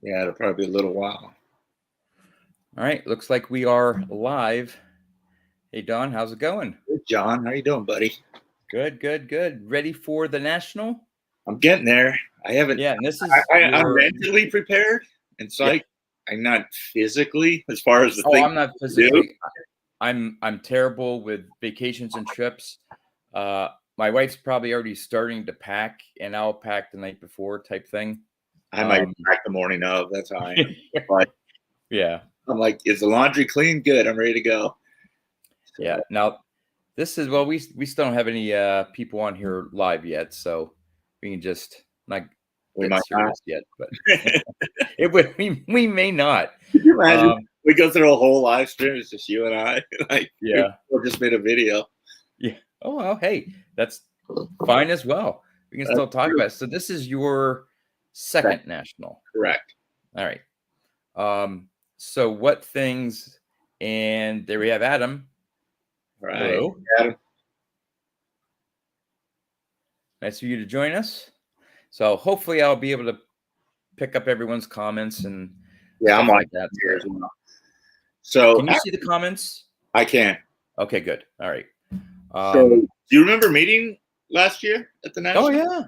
Yeah, it'll probably be a little while. All right, looks like we are live. Hey, Don, how's it going? Hey, John, how you doing, buddy? Good, good, good. Ready for the national? I'm getting there. I haven't. Yeah, and this is I'm your mentally prepared, and yeah. I'm not physically as far as the Oh, things I'm not to do. physically. I'm terrible with vacations and trips. Uh, my wife's probably already starting to pack, and I'll pack the night before type thing. I might Um, pack the morning of. That's how I am. But yeah, I'm like, is the laundry clean? Good. I'm ready to go. yeah. So Now this is we still don't have any people on here live yet, so we can just not we get might not. serious yet, but we may not. Could you imagine? Um, We go through a whole live stream. It's just you and I. Like we yeah, just made a video. yeah. Oh well, hey, that's fine as well. We can That's still talk true. about it. So this is your That's second national. correct. All right. So what things? And there we have Adam. All right. Hello. Adam. Nice for you to join us. So hopefully I'll be able to pick up everyone's comments and Yeah, I'm stuff on like that. here as So well. So can you see the comments? I can. Okay, good. All right. So, do you remember meeting last year at the Oh National? yeah,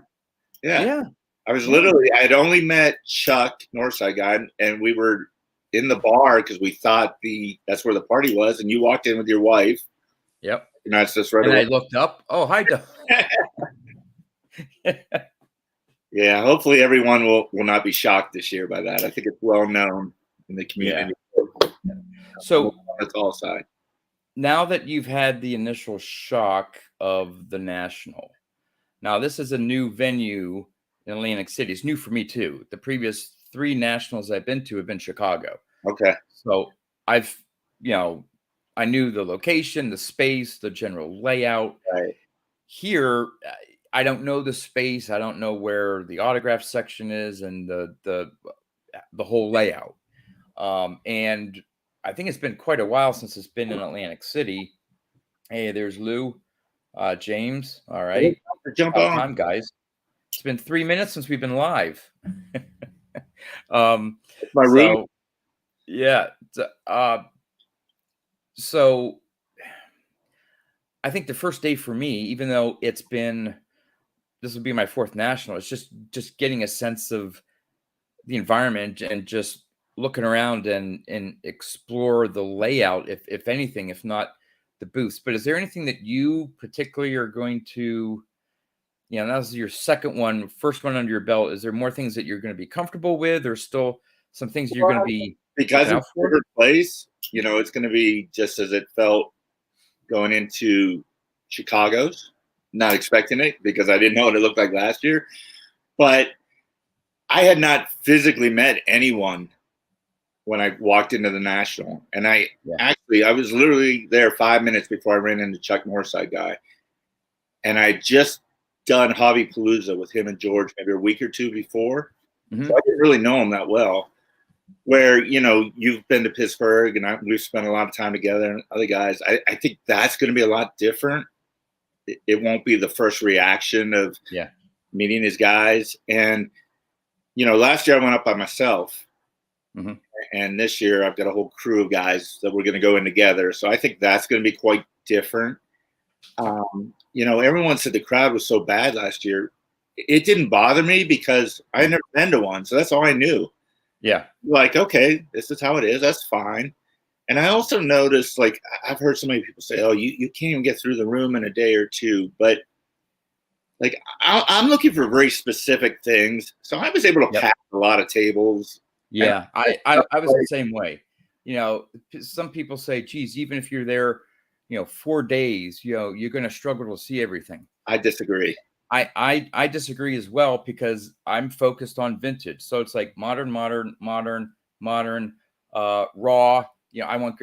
Yeah. yeah, I was yeah. literally, I had only met Chuck, Northside guy, and we were in the bar because we thought that's where the party was. And you walked in with your wife, Yep. and that's just right And I away. looked up. Oh, hi, Doug. Yeah. Hopefully, everyone will not be shocked this year by that. I think it's well known in the Yeah. community. On So the tall side. now that you've had the initial shock of the National, now this is a new venue in Atlantic City. It's new for me too. The previous three Nationals I've been to have been Chicago. Okay. So I've, you know, I knew the location, the space, the general layout. Right. Here, I don't know the space. I don't know where the autograph section is and the whole layout. And I think it's been quite a while since it's been in Atlantic City. Hey, there's Lou, James. All right, Jump about on. time, guys. It's been 3 minutes since we've been live. um, It's my room. so yeah, so I think the first day for me, even though this will be my fourth national, it's just getting a sense of the environment and just looking around and explore the layout, if anything, if not the booths. But is there anything that you particularly are going to, now this is your second one, first one under your belt. Is there more things that you're going to be comfortable with, or still some things you're going to be Because looking it's out a for? different place, it's going to be just as it felt going into Chicago's. Not expecting it because I didn't know what it looked like last year. But I had not physically met anyone when I walked into the National. And I was literally there 5 minutes before I ran into Chuck Northside guy. And I just done Hobby Palooza with him and George maybe a week or two before. Mm-hmm. So I didn't really know him that well. Where, you've been to Pittsburgh and we've spent a lot of time together and other guys. I think that's going to be a lot different. It won't be the first reaction of meeting his guys. And, last year I went up by myself. Mm-hmm. And this year I've got a whole crew of guys that we're going to go in together. So I think that's going to be quite different. Everyone said the crowd was so bad last year. It didn't bother me because I had never been to one. So that's all I knew. Yeah. Like, okay, this is how it is. That's fine. And I also noticed, like, I've heard so many people say, oh, you can't even get through the room in a day or two. But, like, I'm looking for very specific things. So I was able to pack a lot of tables. Yeah, I was the same way. Some people say, geez, even if you're there, 4 days, you're going to struggle to see everything. I disagree. I disagree as well because I'm focused on vintage. So it's like modern, raw.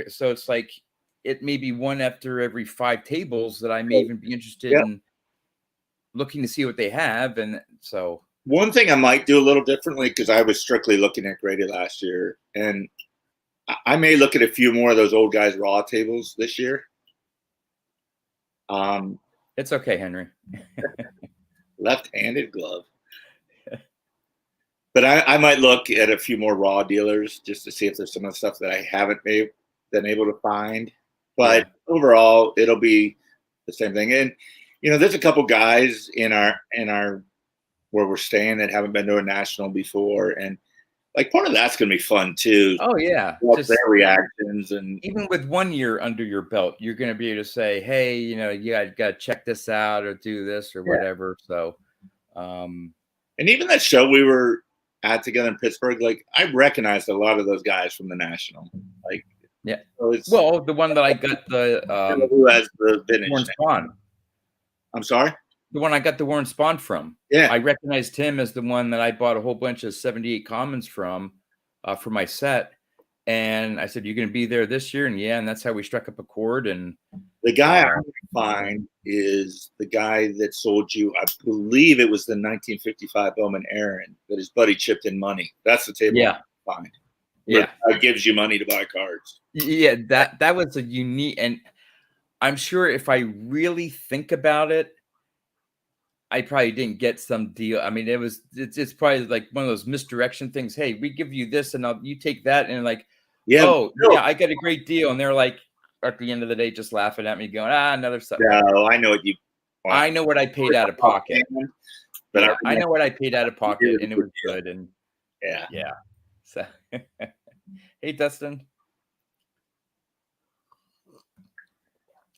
So it's like it may be one after every 5 tables that I may even be interested in looking to see what they have. And so one thing I might do a little differently, because I was strictly looking at Grady last year, and I may look at a few more of those old guys raw tables this year. It's okay, Henry. Left-handed glove. But I might look at a few more raw dealers just to see if there's some of the stuff that I haven't been able to find. But Yeah. overall, it'll be the same thing. And there's a couple guys in our where we're staying that haven't been to a national before, and like part of that's gonna be fun too. Oh yeah. Watch their Just reactions and even with 1 year under your belt, you're going to be able to say, "Hey, you got to check this out or do this or yeah. whatever." So, um, And even that show we were at together in Pittsburgh, like I recognized a lot of those guys from the national. Like yeah. so it's Well, the one that I got who has the vintage. Warren Spawn, I'm sorry. the one I got the Warren Spawn from, Yeah, I recognized him as the one that I bought a whole bunch of 78 Commons from, for my set. And I said, "You're going to be there this year?" And yeah, and that's how we struck up a chord. And the guy I find is the guy that sold you. I believe it was the 1955 Bowman Aaron that his buddy chipped in money. That's the table yeah, I find. yeah, It gives you money to buy cards. yeah. That was a unique, and I'm sure if I really think about it, I probably didn't get some deal. I mean, it's probably like one of those misdirection things. Hey, we give you this, and you take that, and like, Yeah, oh yeah, I got a great deal, and they're like, at the end of the day, just laughing at me, going, another stuff. no, I know what you. I know what I paid out of pocket. But Yeah, I know what I paid out of pocket, and it was deal. good. And Yeah. yeah. So, hey, Dustin.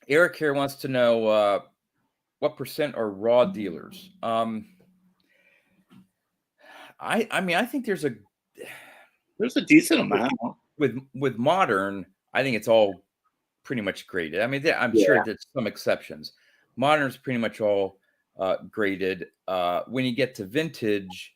Eric here wants to know what percent are raw dealers. I mean, I think there's a decent amount. with modern. I think it's all pretty much graded. I mean, I'm Yeah. sure there's some exceptions. Modern's pretty much all graded. When you get to vintage,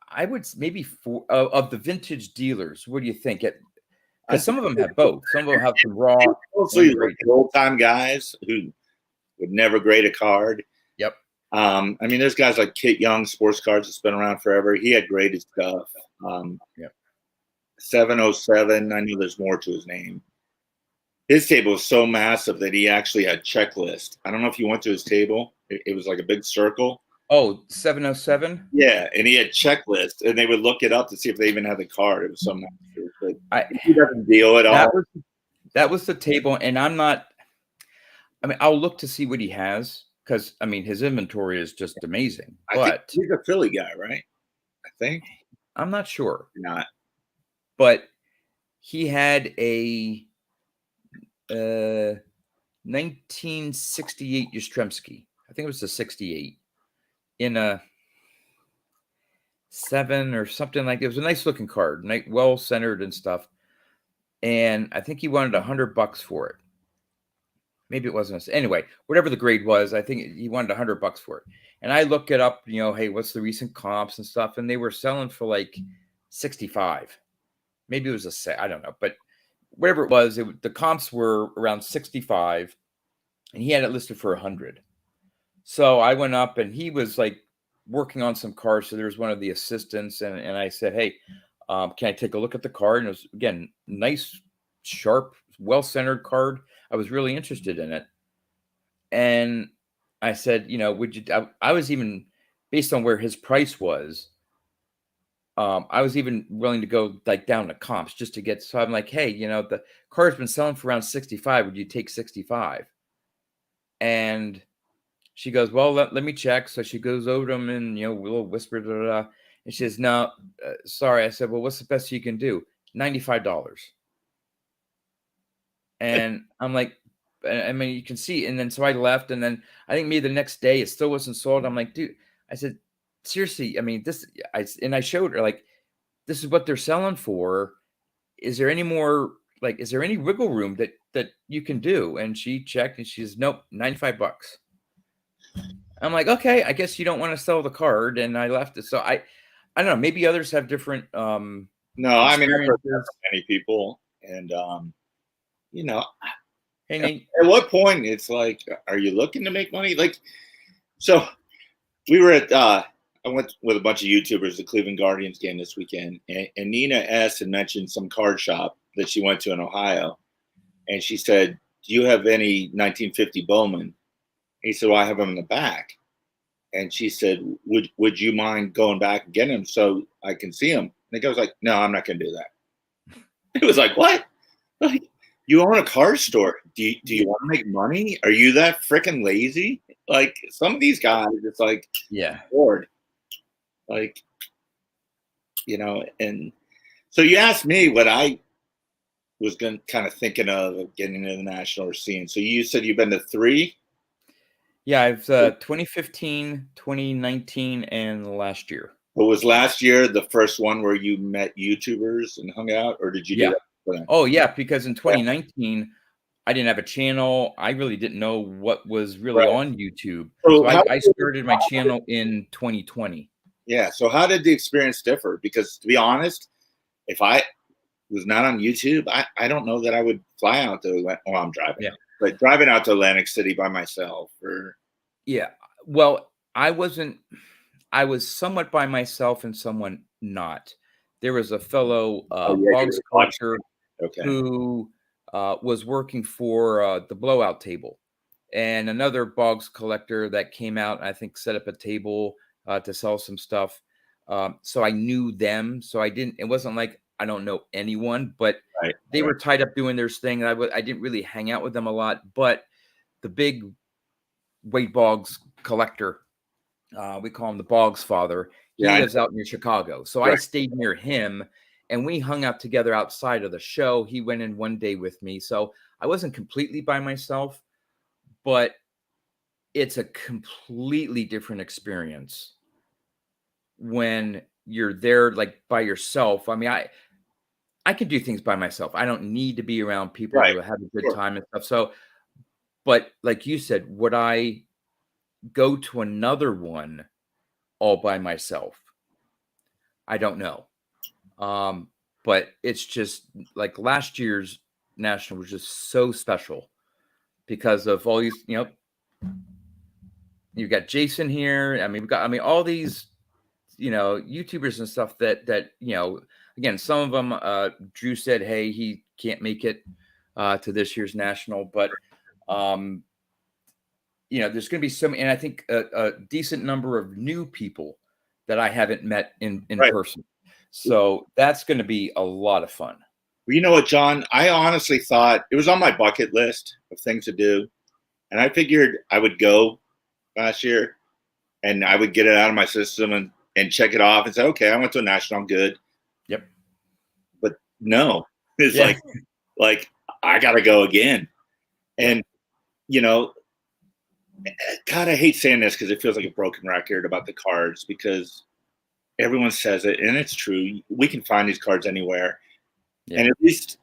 I would maybe of the vintage dealers. What do you think? Because some of them have both. Some of them have some raw. Mostly like old time guys who would never grade a card. Yep. I mean, there's guys like Kit Young, Sports Cards, that's been around forever. He had graded stuff. Yep. 707. I knew there's more to his name. His table was so massive that he actually had checklist. I don't know if you went to his table. It was like a big circle. Oh, 707? Yeah, and he had checklists, and they would look it up to see if they even had the card. It was so massive. But he doesn't deal at all. That was the table, and I'm not. I mean, I'll look to see what he has because I mean his inventory is just amazing. I think he's a Philly guy, right? I think. I'm not sure. Not. But he had a 1968 Yastrzemski. I think it was a 68 in a 7 or something like that. It was a nice looking card, well centered and stuff. And I think he wanted $100 for it. Maybe it wasn't. Anyway, whatever the grade was, I think he wanted $100 for it. And I looked it up, hey, what's the recent comps and stuff? And they were selling for like 65. Maybe it was I don't know, but whatever it was, the comps were around 65, and he had it listed for 100. So I went up, and he was like working on some cards. So there was one of the assistants, and I said, "Hey, can I take a look at the card?" And it was again nice, sharp, well-centered card. I was really interested in it, and I said, would you? I was even based on where his price was. I was even willing to go like down to comps just to get. So I'm like, hey, the card's been selling for around 65. Would you take 65? And she goes, well, let me check. So she goes over to him and we'll whisper, and she says, no, sorry. I said, well, what's the best you can do? $95. And I'm like, I mean, you can see. And then so I left, and then I think maybe the next day it still wasn't sold. I'm like, dude, I said, seriously, I mean, I showed her like, this is what they're selling for. Is there any more, like, is there any wiggle room that you can do? And she checked, and she says, nope, $95. I'm like, okay, I guess you don't want to sell the card. And I left it. So I don't know, maybe others have different no, I mean, I've heard from many people, and hey, Nate. At what point it's like, are you looking to make money? Like, so we were at I went with a bunch of YouTubers to the Cleveland Guardians game this weekend, and Nina S. had mentioned some card shop that she went to in Ohio, and she said, do you have any 1950 Bowman? He said, well, I have them in the back. and she said, would you mind going back and getting him so I can see him? And the guy was like, no, I'm not going to do that. It was like, what? Like, you own a car store. Do you want to make money? Are you that freaking lazy? Like some of these guys, it's like, Yeah. bored. Like, and so you asked me what I was going kind of thinking of getting into the national scene. So you said you've been to 3? Yeah, I've 2015, 2019, and last year. But was last year the first one where you met YouTubers and hung out, or did you do Yeah. that for them? Oh, yeah, because in 2019, I didn't have a channel. I really didn't know what was really Right. on YouTube. So So I started my channel in 2020. Yeah. So how did the experience differ? Because to be honest, if I was not on YouTube, I don't know that I would fly out to Well, I'm driving, Yeah. but driving out to Atlantic City by myself or Yeah. Well, I was somewhat by myself and someone not. There was a fellow oh yeah, you Boggs were collector watching. Okay. who was working for the blowout table, and another Boggs collector that came out, I think, set up a table to sell some stuff. So I knew them. So it wasn't like I don't know anyone, but Right. they Right. were tied up doing their thing. I didn't really hang out with them a lot, but the big Wade Boggs collector, we call him the Boggs father. He Yeah. lives out near Chicago. So I Right. stayed near him and we hung out together outside of the show. He went in one day with me. So I wasn't completely by myself, but it's a completely different experience when you're there like by yourself. I mean, I can do things by myself. I don't need to be around people Right. to have a good Sure. time and stuff. So, but like you said, would I go to another one all by myself? I don't know. But it's just like last year's national was just so special because of all these, you've got Jason here. I mean, all these, YouTubers and stuff that, again, some of them, Drew said, hey, he can't make it to this year's national, but, there's going to be and I think a decent number of new people that I haven't met in Right. person. So that's going to be a lot of fun. Well, you know what, John? I honestly thought it was on my bucket list of things to do. And I figured I would go last year and I would get it out of my system and check it off and say, okay, I went to a national, I'm good. Yep. But no, it's Yeah. like I got to go again. And, God, I hate saying this because it feels like a broken record about the cards because everyone says it and it's true. We can find these cards anywhere. Yeah. And at least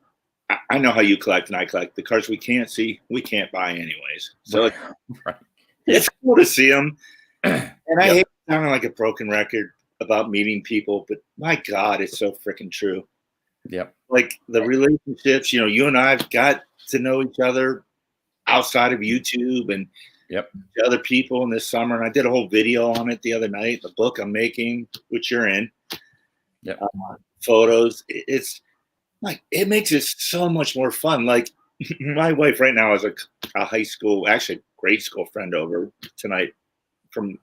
I know how you collect and I collect. The cards we can't see, we can't buy anyways. So Right. it's cool to see them. And I Yep. hate sounding like a broken record about meeting people, but my God, it's so freaking true. Yep. Like the relationships, you and I've got to know each other outside of YouTube and Yep. other people in this summer. And I did a whole video on it the other night, the book I'm making, which you're in. Yep. Photos. It's like, it makes it so much more fun. Like my wife right now has a high school, actually grade school friend over tonight from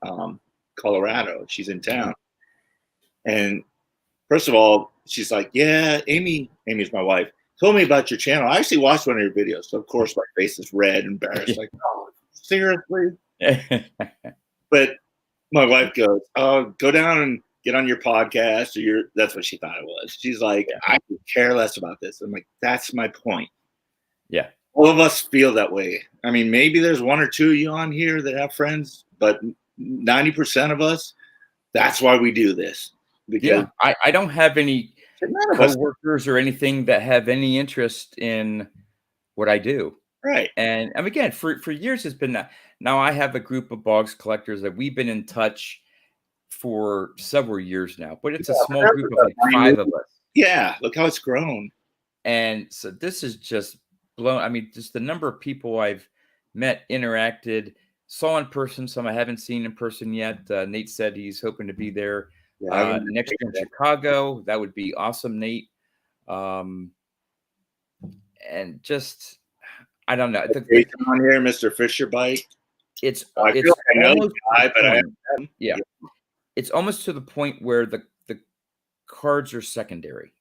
Colorado. She's in town. And first of all, she's like, yeah, Amy's my wife, told me about your channel. I actually watched one of your videos. So of course my face is red, embarrassed, like, oh, seriously? But my wife goes, oh, go down and get on your podcast that's what she thought it was. She's like, I could care less about this. I'm like, that's my point. Yeah. All of us feel that way. I mean, maybe there's one or two of you on here that have friends, but 90% of us, that's why we do this. Because I don't have any none of us, coworkers or anything that have any interest in what I do. right? And again, for years it's been that. Now I have a group of Boggs collectors that we've been in touch for several years now, but it's a small group of like 5 of us. Yeah, look how it's grown. And so this is just blown. I mean, just the number of people I've met, interacted, saw in person, some I haven't seen in person yet. Nate said he's hoping to be there next year in Chicago. That would be awesome, Nate. And just, I don't know. On here, Mr. Fisher Bike. it's I feel it's like I know the almost to guy, the but I point. haven't. Yeah, it's almost to the point where the cards are secondary.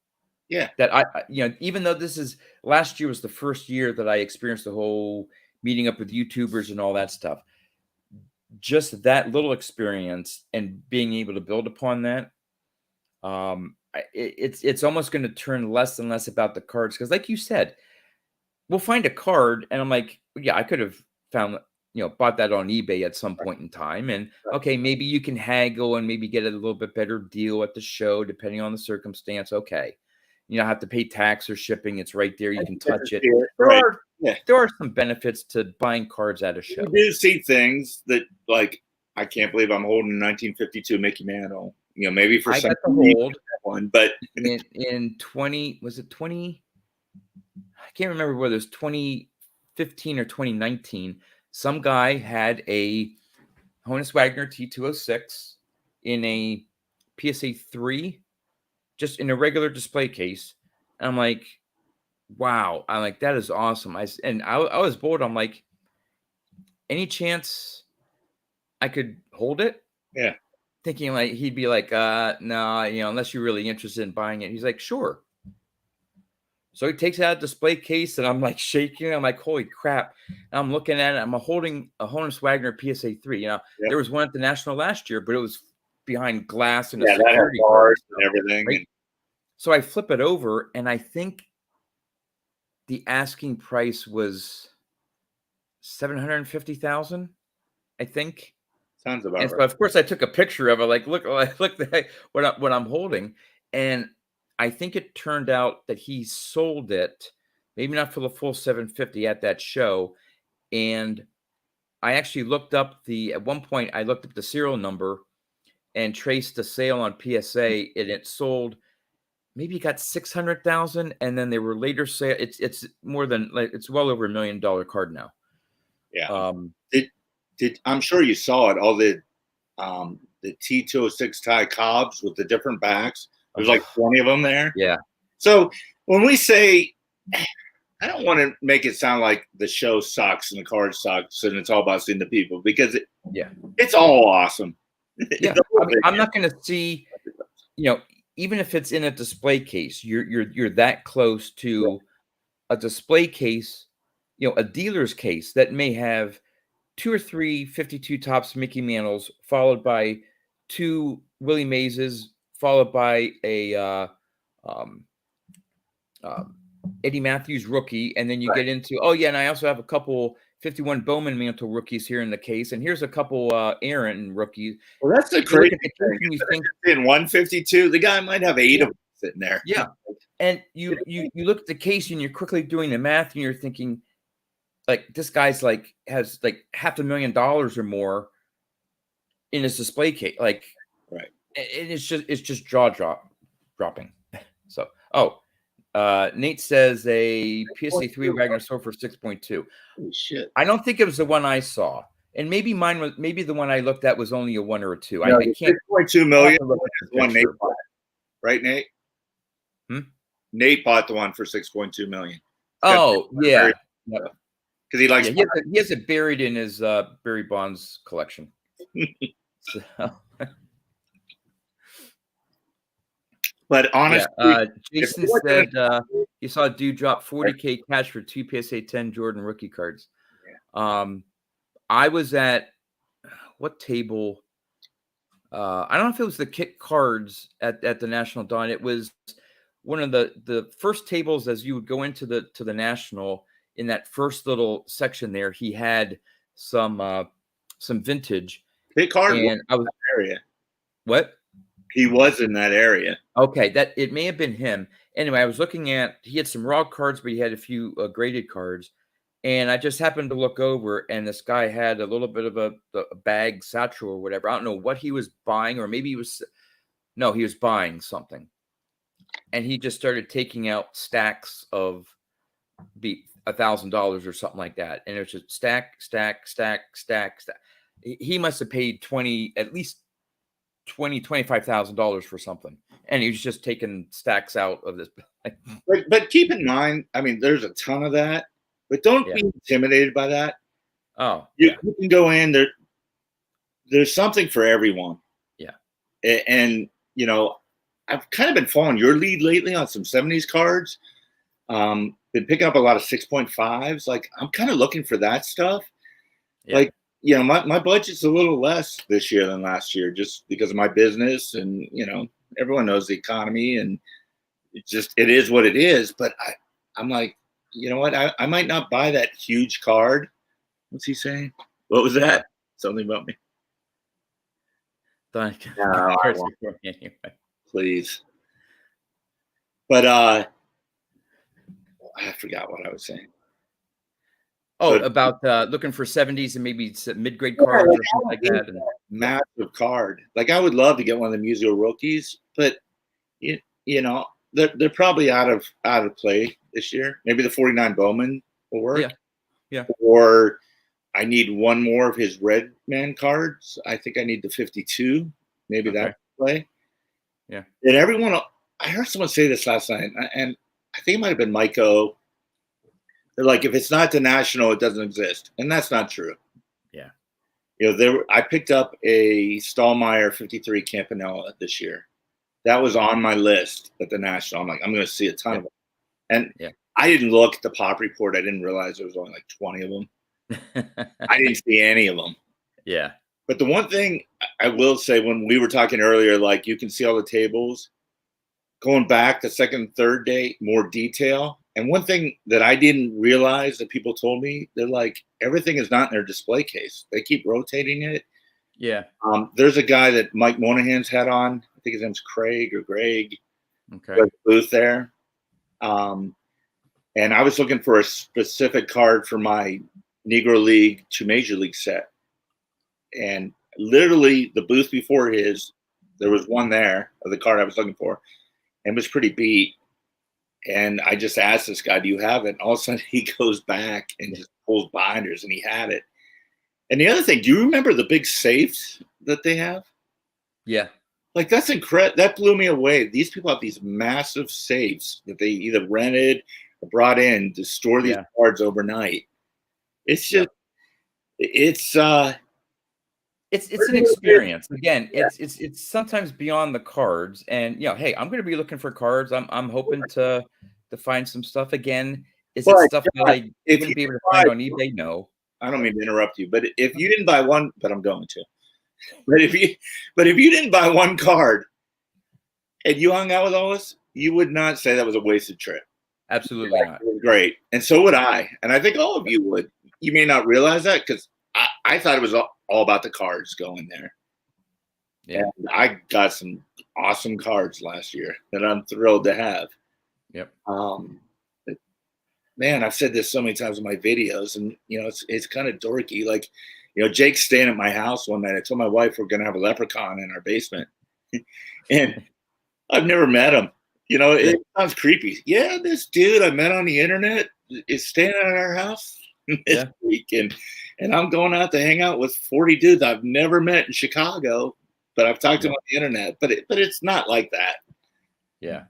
Yeah. That even though this is last year was the first year that I experienced the whole meeting up with YouTubers and all that stuff. Just that little experience and being able to build upon that, it's almost going to turn less and less about the cards because, like you said, we'll find a card and I'm like, yeah, I could have found bought that on eBay at some point in time, and okay, maybe you can haggle and maybe get a little bit better deal at the show depending on the circumstance. Okay, you don't have to pay tax or shipping; it's right there. You can touch it. There Right. are Yeah. there are some benefits to buying cards at a show. You do see things that, like, I can't believe I'm holding a 1952 Mickey Mantle. Maybe for I some got to hold one, but in 20 was it 20? I can't remember whether it was 2015 or 2019. Some guy had a Honus Wagner T206 in a PSA 3, just in a regular display case. And I'm like, wow. I'm like, that is awesome. I was bored. I'm like, any chance I could hold it? yeah. Thinking like he'd be like, no, unless you're really interested in buying it. He's like, sure. So he takes out a display case and I'm like shaking. I'm like, holy crap. And I'm looking at it. I'm holding a Honus Wagner PSA 3. There was one at the National last year, but it was behind glass and a security guard and everything. right? So I flip it over and I think the asking price was $750,000, I think. Sounds about And right. so of course I took a picture of it, like, look what I'm holding. And I think it turned out that he sold it, maybe not for the full 750 at that show. And I actually at one point I looked up the serial number and traced the sale on PSA, and it sold, maybe it got 600,000, and then they were later sale. It's more than, like, it's well over $1 million card now. Yeah. Did I'm sure you saw it, all the T206 Ty Cobbs with the different backs. There's like 20 of them there. Yeah. So when we say, I don't want to make it sound like the show sucks and the card sucks and it's all about seeing the people, because it's all awesome. Yeah. I'm not going to see, even if it's in a display case, you're that close to a display case, a dealer's case that may have 2 or 3 52 tops Mickey Mantles, followed by 2 Willie Mazes, followed by a Eddie Matthews rookie, and then you get into, oh yeah, and I also have a couple 51 Bowman Mantle rookies here in the case, and here's a couple Aaron rookies. Well, that's the crazy thing. You think in 152, the guy might have 8 of them sitting there. Yeah, and you look at the case and you're quickly doing the math, and you're thinking, like, this guy's like has like $500,000 or more in his display case, like, right? And it's just jaw dropping. So, Nate says a PSA 3 Wagner sold for 6.2. Holy shit! I don't think it was the one I saw, and maybe the one I looked at was only a 1 or a 2. No, I can't. 6.2 million. One Nate bought, right, Nate? Nate bought the one for 6.2 million. Oh yeah, because he likes. Yeah, he has it buried in his Barry Bonds collection. So. But honestly, Jason said he saw a dude drop 40K cash for 2 PSA 10 Jordan rookie cards. Yeah. I was at what table? I don't know if it was the Kit Cards at the National Dawn. It was one of the first tables as you would go into the National. In that first little section there, he had some vintage Kit Card, and I was area. What? He was in that area. Okay, that it may have been him. Anyway, I was looking at, he had some raw cards, but he had a few graded cards. And I just happened to look over, and this guy had a little bit of a bag satchel or whatever. I don't know what he was buying, or maybe he was buying something. And he just started taking out stacks of $1,000 or something like that. And it was just stack. He must have paid at least $25,000 for something, and he was just taking stacks out of this. But keep in mind, I mean, there's a ton of that, but don't be intimidated by that. Oh, You, yeah. you can go in there. There's something for everyone. Yeah. And I've kind of been following your lead lately on some 70s cards. Been picking up a lot of 6.5s. Like, I'm kind of looking for that stuff. Yeah. Like, my budget's a little less this year than last year just because of my business. And, everyone knows the economy, and it is what it is. But I'm like, you know what? I might not buy that huge card. What's he saying? What was What? that? Something about me. Don't No, I cards won't, before me anyway. please. But I forgot what I was saying. Oh, But about looking for 70s and maybe mid-grade yeah, cards like, or I things don't like need that. And that yeah, massive card. Like, I would love to get one of the Musial rookies, but you, you know they're probably out of play this year. Maybe the 49 Bowman will work, yeah, yeah. or I need one more of his red man cards. I think I need the 52. Maybe that Okay. will play. Yeah. And I heard someone say this last night, and I think it might have been Maiko. They're like, if it's not the national, it doesn't exist, and that's not true. Yeah. I picked up a Stallmeyer 53 Campanella this year. That was on my list at the national. I'm like, I'm going to see a ton Yeah. of them, and Yeah. I didn't look at the pop report. I didn't realize there was only like 20 of them. I didn't see any of them. Yeah. But the one thing I will say, when we were talking earlier, like, you can see all the tables going back the second and third day, more detail. And one thing that I didn't realize that people told me, they're like, everything is not in their display case. They keep rotating it. Yeah. There's a guy that Mike Monahan's had on. I think his name's Craig or Greg. Okay. Booth there. And I was looking for a specific card for my Negro League to Major League set. And literally the booth before his, there was one there of the card I was looking for, and it was pretty beat. And I just asked this guy, do you have it? And all of a sudden he goes back and just pulls binders, and he had it. And the other thing, do you remember the big safes that they have? Yeah. Like, that's incredible. That blew me away. These people have these massive safes that they either rented or brought in to store these Yeah. cards overnight. It's just, Yep. it's It's an experience. Again, it's sometimes beyond the cards. And hey, I'm going to be looking for cards. I'm hoping to find some stuff. Again, is it but stuff that God, I if you wouldn't be able to buy, find on eBay? No. I don't mean to interrupt you, but if you didn't buy one, but I'm going to. But if you didn't buy one card and you hung out with all us, you would not say that was a wasted trip. Absolutely not. It was great, and so would I, and I think all of you would. You may not realize that, because I thought it was all about the cards going there. Yeah. And I got some awesome cards last year that I'm thrilled to have. Yep. Man, I've said this so many times in my videos, and it's kind of dorky. Like, Jake's staying at my house one night. I told my wife we're gonna have a leprechaun in our basement, and I've never met him. Yeah. It sounds creepy. Yeah, this dude I met on the internet is staying at our house this Yeah. week, and I'm going out to hang out with 40 dudes I've never met in Chicago, but I've talked to them on the internet. But it's not like that. Yeah.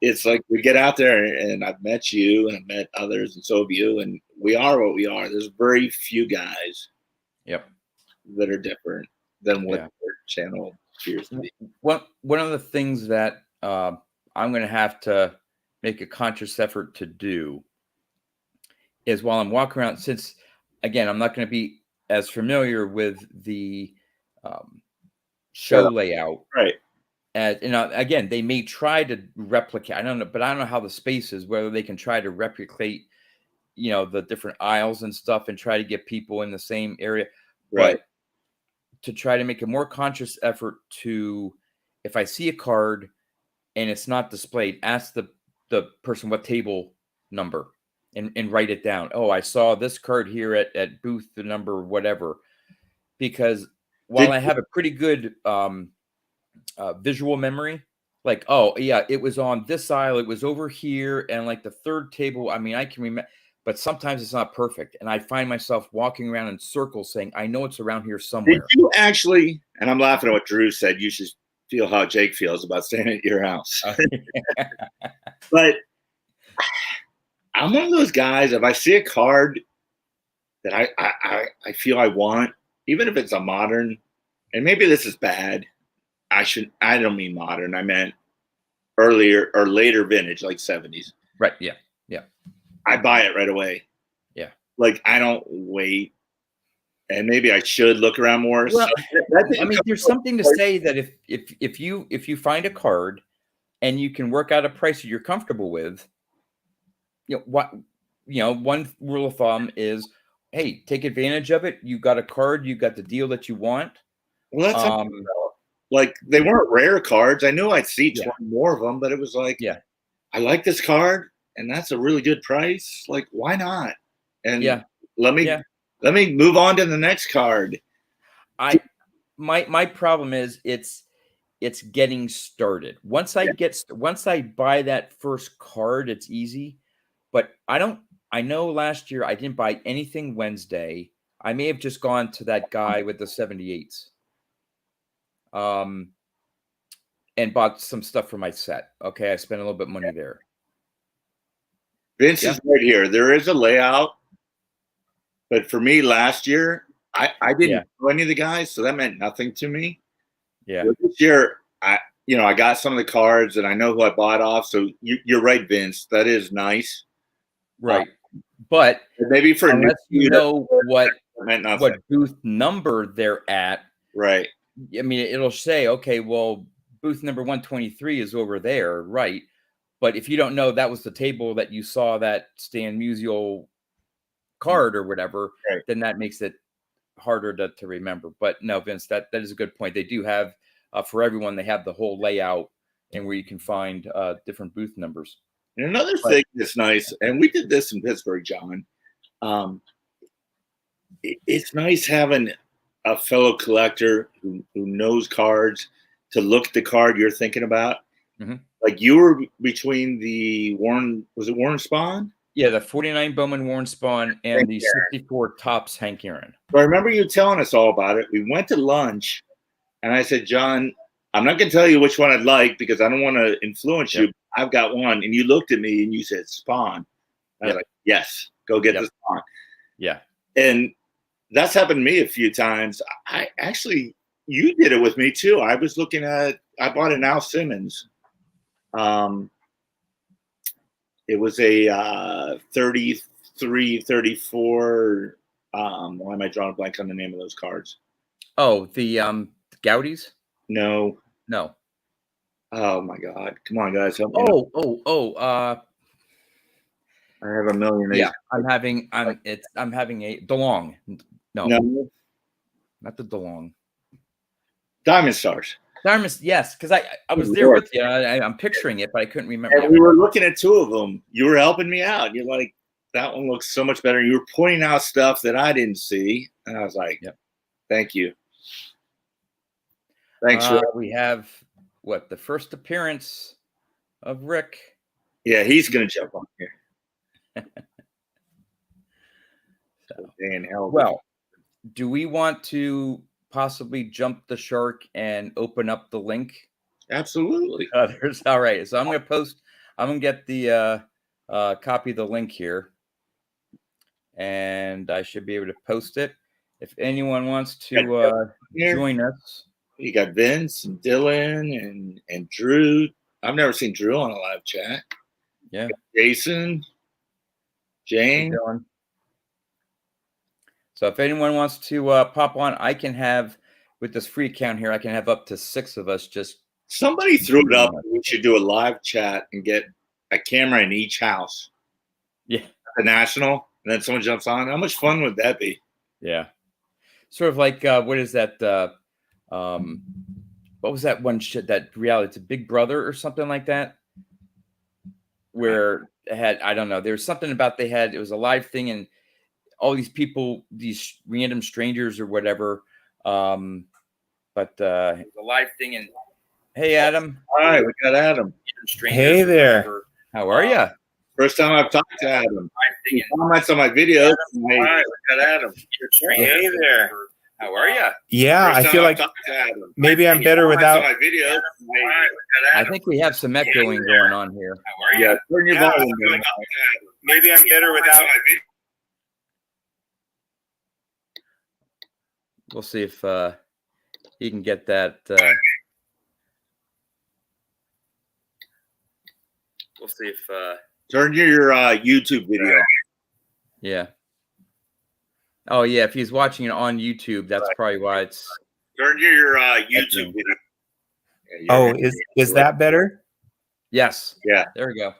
It's like we get out there, and I've met you, and I've met others, and so have you, and we are what we are. There's very few guys Yep. that are different than what Yeah. their channel appears to be. One of the things that I'm going to have to make a conscious effort to do is, while I'm walking around, since again I'm not going to be as familiar with the show layout, Right. and again, they may try to replicate. I don't know, but I don't know how the space is. Whether they can try to replicate, the different aisles and stuff, and try to get people in the same area. Right. But to try to make a more conscious effort to, if I see a card and it's not displayed, ask the person what table number, and write it down. Oh, I saw this card here at booth the number whatever. Because while Did I have a pretty good visual memory, like, oh yeah, it was on this aisle, it was over here, and like the third table. I mean, I can remember, but sometimes it's not perfect, and I find myself walking around in circles saying, I know it's around here Did somewhere. you actually? And I'm laughing at what Drew said. You should feel how Jake feels about staying at your house. But I'm one of those guys. If I see a card that I feel I want, even if it's a modern, and maybe this is bad. I don't mean modern. I meant earlier or later vintage, like 70s. Right. Yeah. Yeah. I buy it right away. Yeah. Like I don't wait. And maybe I should look around more. Well, So that I mean, there's something to say that if you find a card and you can work out a price that you're comfortable with, one rule of thumb is, hey, take advantage of it. You got a card, you got the deal that you want. well, that's how, Um, like they weren't rare cards. I knew I'd see Yeah. 20 more of them, but it was like, Yeah. I like this card, and that's a really good price. Like, why not? And Yeah. let me Yeah. move on to the next card. My problem is it's getting started. Once I buy that first card, it's easy. But I know last year I didn't buy anything Wednesday. I may have just gone to that guy with the 78s. And bought some stuff for my set. Okay, I spent a little bit of money there. Vince is right here. There is a layout, but for me last year, I didn't know any of the guys, so that meant nothing to me. Yeah. But this year, I got some of the cards and I know who I bought off. So you're right, Vince. That is nice. Right. But maybe for unless you know what nothing. booth number they're at, right? I mean, it'll say, okay, well, booth number 123 is over there, right? But if you don't know that was the table that you saw that Stan Musial card or whatever, right, then that makes it harder to remember. But no, Vince, that is a good point. They do have for everyone, they have the whole layout and where you can find different booth numbers. And another thing that's nice, and we did this in Pittsburgh, John. It's nice having a fellow collector who knows cards to look at the card you're thinking about. Mm-hmm. Like you were between the Warren Spahn? Yeah, the 49 Bowman Warren Spahn and the 64 Topps Hank Aaron. So I remember you telling us all about it. We went to lunch, and I said, John, I'm not going to tell you which one I'd like because I don't want to influence you. I've got one. And you looked at me and you said, Spahn. I was like, yes, go get the Spahn. Yeah. And that's happened to me a few times. You did it with me too. I bought an Al Simmons. It was a 33, 34. Why am I drawing a blank on the name of those cards? Oh, the Gaudies? No. No. Oh my God! Come on, guys, help me. I have a million. Yeah, I'm having a DeLong. No, not the DeLong. Diamond Stars. Diamonds, yes, because I was there with you. I'm picturing it, but I couldn't remember. And we were looking at two of them. You were helping me out. You're like, that one looks so much better. You were pointing out stuff that I didn't see, and I was like, thank you. Thanks. We have the first appearance of Rick. Yeah, he's gonna jump on here. Well, do we want to possibly jump the shark and open up the link? Absolutely. All right. So I'm going to get the copy of the link here, and I should be able to post it. If anyone wants to join us. You got Vince and Dylan and Drew. I've never seen Drew on a live chat. Yeah. Jason, Jane. So if anyone wants to pop on, I can have, with this free account here, I can have up to 6 of us just. Somebody threw it up. We should do a live chat and get a camera in each house. Yeah. The National. And then someone jumps on. How much fun would that be? Yeah. Sort of like, what is that? What was that one shit, that reality? It's a Big Brother or something like that? Where it had, I don't know. There was something about it was a live thing and all these people, these random strangers or whatever. But it was a live thing. And hey, Adam. All right, we got Adam. Hey there. How are you? First time I've talked to Adam. He comments on my videos. All right, we got Adam. Hey there. How are you? Yeah, I feel like maybe I'm better without. I think we have some echoing going on here. Yeah, turn your volume down. Maybe I'm better without. We'll see if he can get that. We'll see if. Turn your YouTube video. Yeah. Oh yeah, if he's watching it on YouTube, that's probably why it's. Turn your YouTube video. Oh, is that better? Yes. Yeah. There we go.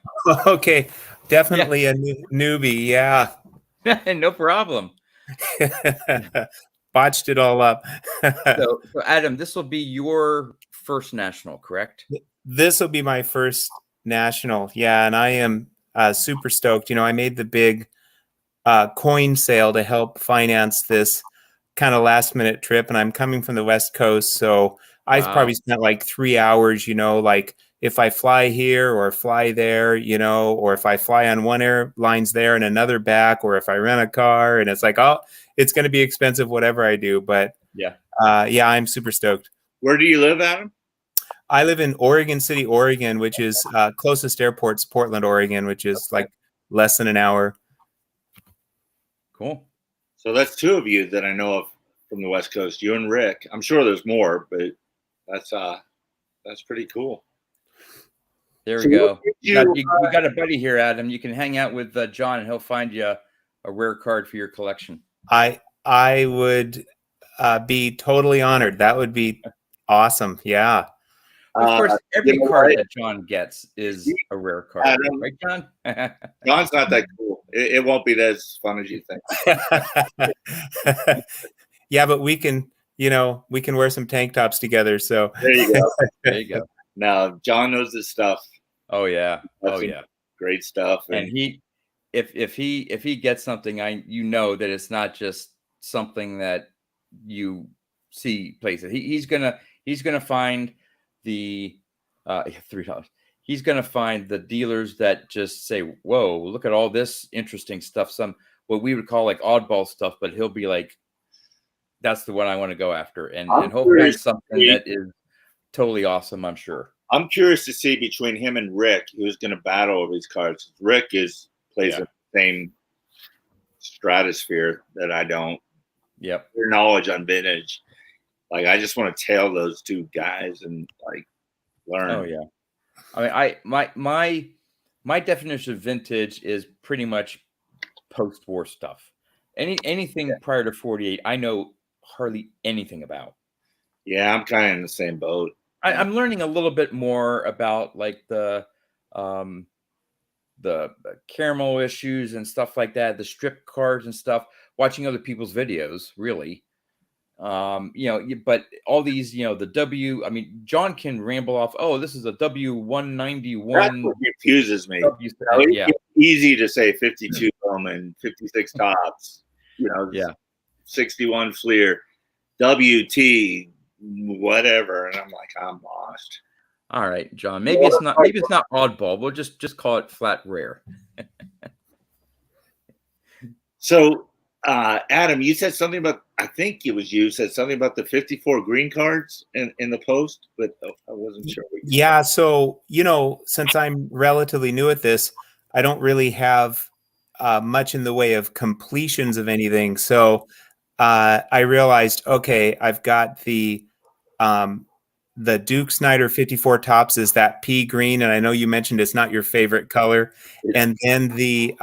Okay, definitely a newbie. Yeah. No problem. Botched it all up. So Adam, this will be your first national, correct? This will be my first national. Yeah, and I am super stoked. I made the big coin sale to help finance this kind of last minute trip, and I'm coming from the West Coast, so I've probably spent like 3 hours, like if I fly here or fly there, or if I fly on one airlines there and another back, or if I rent a car, and it's like, oh, it's going to be expensive, whatever I do. But yeah, I'm super stoked. Where do you live, Adam? I live in Oregon City, Oregon, which is closest airport's Portland, Oregon, which is like less than an hour. Cool. So that's two of you that I know of from the West Coast. You and Rick. I'm sure there's more, but that's pretty cool. There we go. We got a buddy here, Adam. You can hang out with John, and he'll find you a rare card for your collection. I would be totally honored. That would be awesome. Yeah. Of course, every card that John gets is a rare card, right, John? John's not that cool. It won't be as fun as you think. Yeah, but we can wear some tank tops together. So there you go. There you go. Now John knows his stuff. Oh yeah. Great stuff. And if he gets something, that it's not just something that you see places. He's gonna find the $3. He's gonna find the dealers that just say, "Whoa, look at all this interesting stuff." Some what we would call like oddball stuff, but he'll be like, "That's the one I want to go after," and hopefully it's something that is totally awesome. I'm sure. I'm curious to see between him and Rick who's going to battle over these cards. Rick plays in the same stratosphere that I don't. Yep. Their knowledge on vintage, like I just want to tail those two guys and like learn. Oh yeah. I mean, my definition of vintage is pretty much post-war stuff. Anything prior to 48, I know hardly anything about. Yeah, I'm kind of in the same boat. I'm learning a little bit more about like the caramel issues and stuff like that, the strip cards and stuff, watching other people's videos, really. But all these, the W, I mean, John can ramble off, oh, this is a W191. That's what confuses me. It's easy to say 52 Bowman, 56 tops, 61 Fleer, WT, whatever. And I'm like, I'm lost. All right, John. Maybe it's not oddball. We'll just call it flat rare. So, Adam, you said something about, I think it was you said something about the 54 green cards in the post, but I wasn't sure. Yeah. So, since I'm relatively new at this, I don't really have much in the way of completions of anything. So I realized, okay, I've got the Duke Snyder 54 tops is that pea green. And I know you mentioned it's not your favorite color. And then the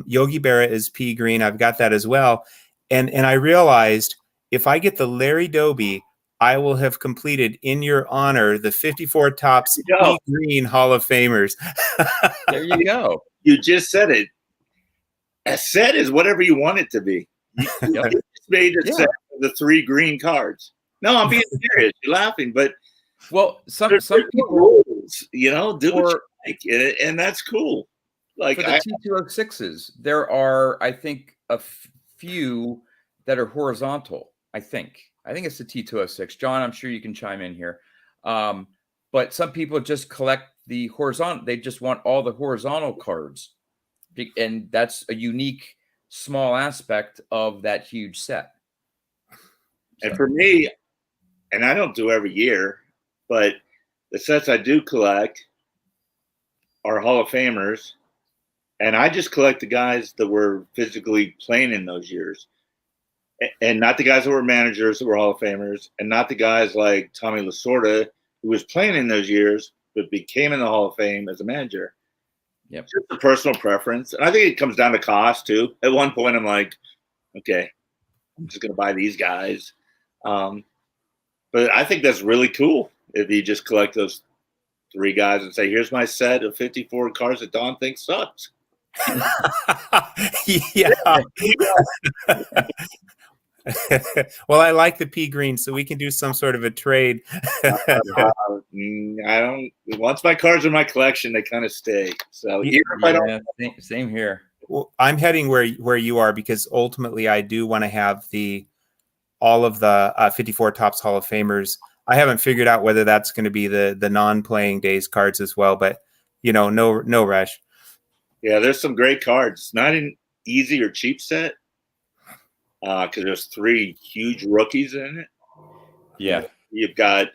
Yogi Berra is pea green. I've got that as well. And I realized if I get the Larry Doby, I will have completed in your honor the 54 tops pea green Hall of Famers. There you go. You just said it. A set is whatever you want it to be. You just made a set of the 3 green cards. No, I'm being serious. You're laughing, but some people rules, do what you like, and that's cool. Like for the T206s, there are, I think, a few that are horizontal. I think it's the T206. John, I'm sure you can chime in here. But some people just collect the horizontal. They just want all the horizontal cards, and that's a unique small aspect of that huge set. And for me, and I don't do every year, but the sets I do collect are Hall of Famers, and I just collect the guys that were physically playing in those years. and not the guys that were managers that were Hall of Famers, and not the guys like Tommy Lasorda, who was playing in those years but became in the Hall of Fame as a manager. Yep. Just a personal preference, and I think it comes down to cost too. At one point, I'm like, okay, I'm just going to buy these guys. But I think that's really cool if you just collect those 3 guys and say, here's my set of 54 cars that Don thinks sucks. Yeah. Well, I like the pea green, so we can do some sort of a trade. I don't. Once my cars are in my collection, they kind of stay. So even if I don't, same here. Well, I'm heading where you are because ultimately I do want to have all of the 54 Topps Hall of Famers. I haven't figured out whether that's going to be the non-playing days cards as well, but no rush. Yeah, there's some great cards. Not an easy or cheap set because there's 3 huge rookies in it. Yeah, you've got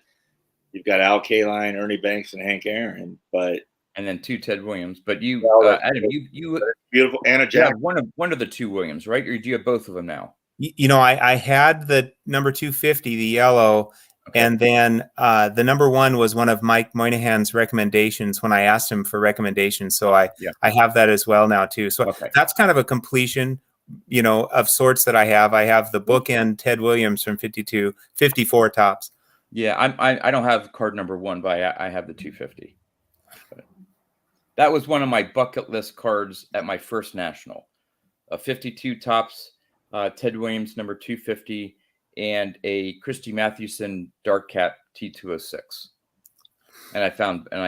Al Kaline, Ernie Banks, and Hank Aaron, and then 2 Ted Williams. But you, Adam, you beautiful Anna Jack. One of the 2 Williams, right? Or do you have both of them now? I had the number 250, the yellow. Okay. And then the number 1 was one of Mike Moynihan's recommendations when I asked him for recommendations. So I have that as well now too. So that's kind of a completion, of sorts that I have. I have the bookend Ted Williams from 54 Topps. Yeah, I don't have card number 1, but I have the 250. But that was one of my bucket list cards at my first national. A 52 Topps Ted Williams number 250. And a Christy Mathewson Dark Cat T206, and I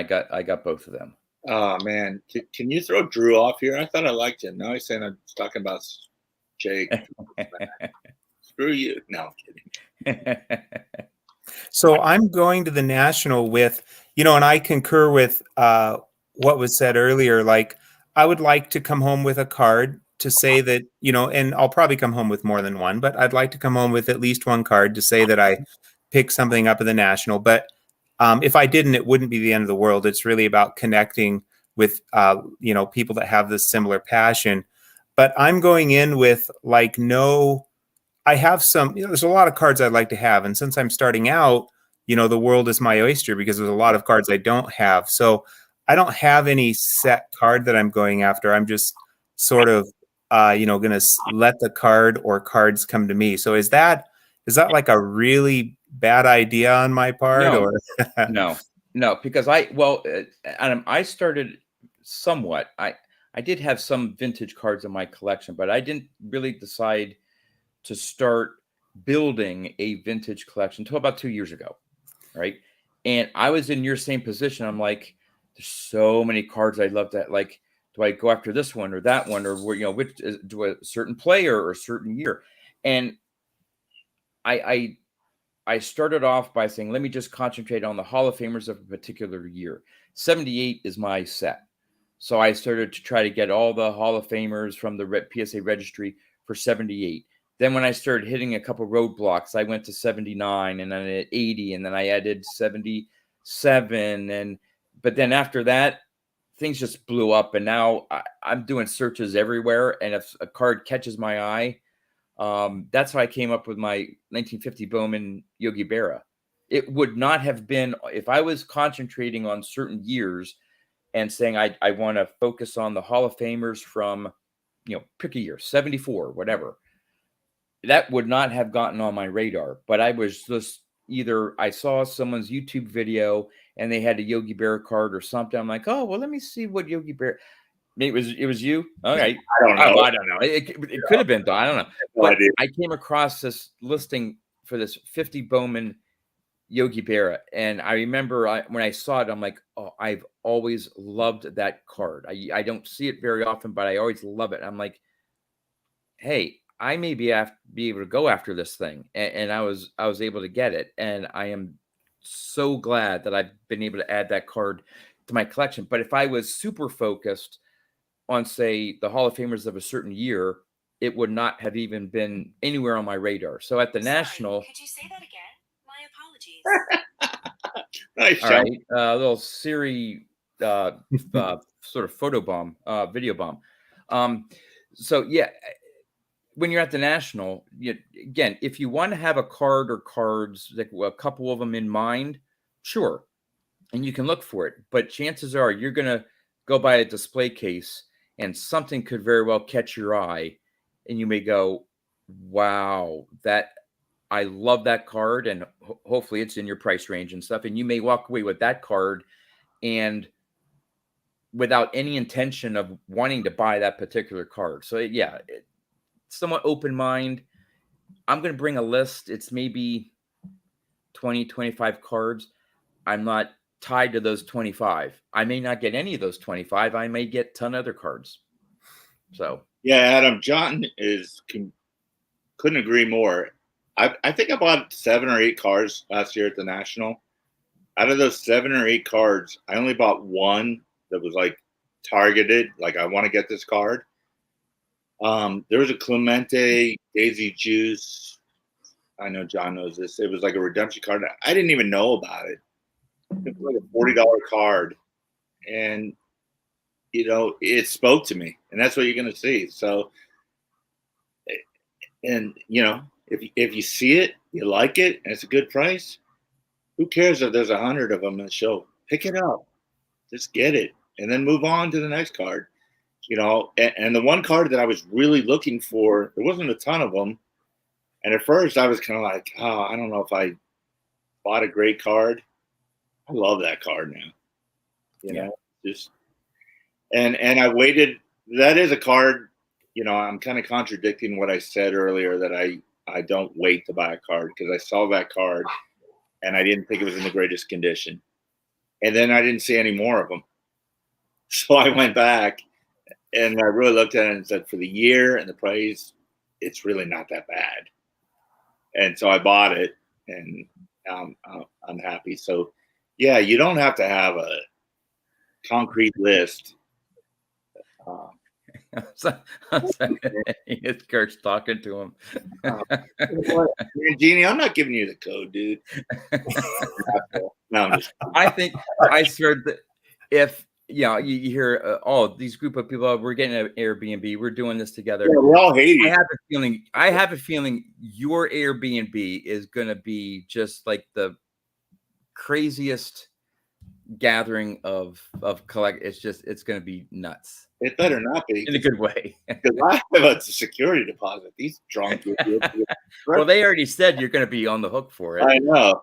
got both of them. Oh man, can you throw Drew off here? I thought I liked him. Now he's saying I'm talking about Jake. Screw you. No, I'm kidding. So I'm going to the national with, and I concur with what was said earlier. Like, I would like to come home with a card to say that, and I'll probably come home with more than one, but I'd like to come home with at least one card to say that I picked something up at the national. But if I didn't, it wouldn't be the end of the world. It's really about connecting with, people that have this similar passion. But I'm going in with I have some, there's a lot of cards I'd like to have. And since I'm starting out, the world is my oyster because there's a lot of cards I don't have. So I don't have any set card that I'm going after. I'm just sort of, going to let the card or cards come to me. So is that like a really bad idea on my part? No, because Adam, I started somewhat. I did have some vintage cards in my collection, but I didn't really decide to start building a vintage collection until about 2 years ago, right? And I was in your same position. I'm like, there's so many cards I'd love to like. Do I go after this one or that one, or which do a certain player or a certain year? And I started off by saying, let me just concentrate on the Hall of Famers of a particular year. 78 is my set. So I started to try to get all the Hall of Famers from the PSA registry for 78. Then when I started hitting a couple roadblocks, I went to 79 and then at 80, and then I added 77. But then after that, things just blew up, and now I'm doing searches everywhere. And if a card catches my eye, that's how I came up with my 1950 Bowman Yogi Berra. It would not have been if I was concentrating on certain years and saying I want to focus on the Hall of Famers from, pick a year, 74, whatever. That would not have gotten on my radar. But I was just either I saw someone's YouTube video and they had a Yogi Berra card or something. I'm like, oh, well, let me see what Yogi Berra. It was you. Okay. I don't know. It could have been. I don't know. But I came across this listing for this 50 Bowman Yogi Berra. And I remember when I saw it, I'm like, oh, I've always loved that card. I don't see it very often, but I always love it. I'm like, hey, I may be able to go after this thing. And I was able to get it. And I am so glad that I've been able to add that card to my collection. But if I was super focused on, say, the Hall of Famers of a certain year, it would not have even been anywhere on my radar. So at the National... Could you say that again? My apologies. Nice. All right. A little Siri sort of photo bomb, video bomb. So, yeah, when you're at the National, again, if you want to have a card or cards, like a couple of them in mind, sure, and you can look for it. But chances are you're going to go by a display case and something could very well catch your eye, and you may go, wow, I love that card, and hopefully it's in your price range and stuff. And you may walk away with that card and without any intention of wanting to buy that particular card. So yeah, somewhat open mind. I'm going to bring a list. It's maybe 20, 25 cards. I'm not tied to those 25. I may not get any of those 25. I may get a ton of other cards. So yeah, Adam, John couldn't agree more. I think I bought 7 or 8 cards last year at the National. Out of those 7 or 8 cards, I only bought one that was like targeted, like I want to get this card. There was a Clemente Daisy Juice. I know John knows this. It was like a redemption card. I didn't even know about it. It was like a $40 card, and it spoke to me, and that's what you're going to see. So, and if you see it, you like it, and it's a good price. Who cares if there's 100 of them in the show? Pick it up, just get it, and then move on to the next card. And the one card that I was really looking for, there wasn't a ton of them. And at first I was kind of like, oh, I don't know if I bought a great card. I love that card now. And I waited. That is a card, I'm kind of contradicting what I said earlier, that I don't wait to buy a card, because I saw that card and I didn't think it was in the greatest condition. And then I didn't see any more of them. So I went back and I really looked at it and said, for the year and the price, it's really not that bad. And so I bought it, and I'm happy. So, yeah, you don't have to have a concrete list. It's Kirk's talking to him. Jeannie, I'm not giving you the code, dude. No, I'm just I think I swear that if you hear these group of people, we're getting an Airbnb, we're doing this together. Yeah, we all hate it. I have a feeling your Airbnb is going to be just like the craziest gathering of collect. It's going to be nuts. It better not be, in a good way. Because I have a security deposit. These drunk idiots. Well, they already said you're going to be on the hook for it. I know.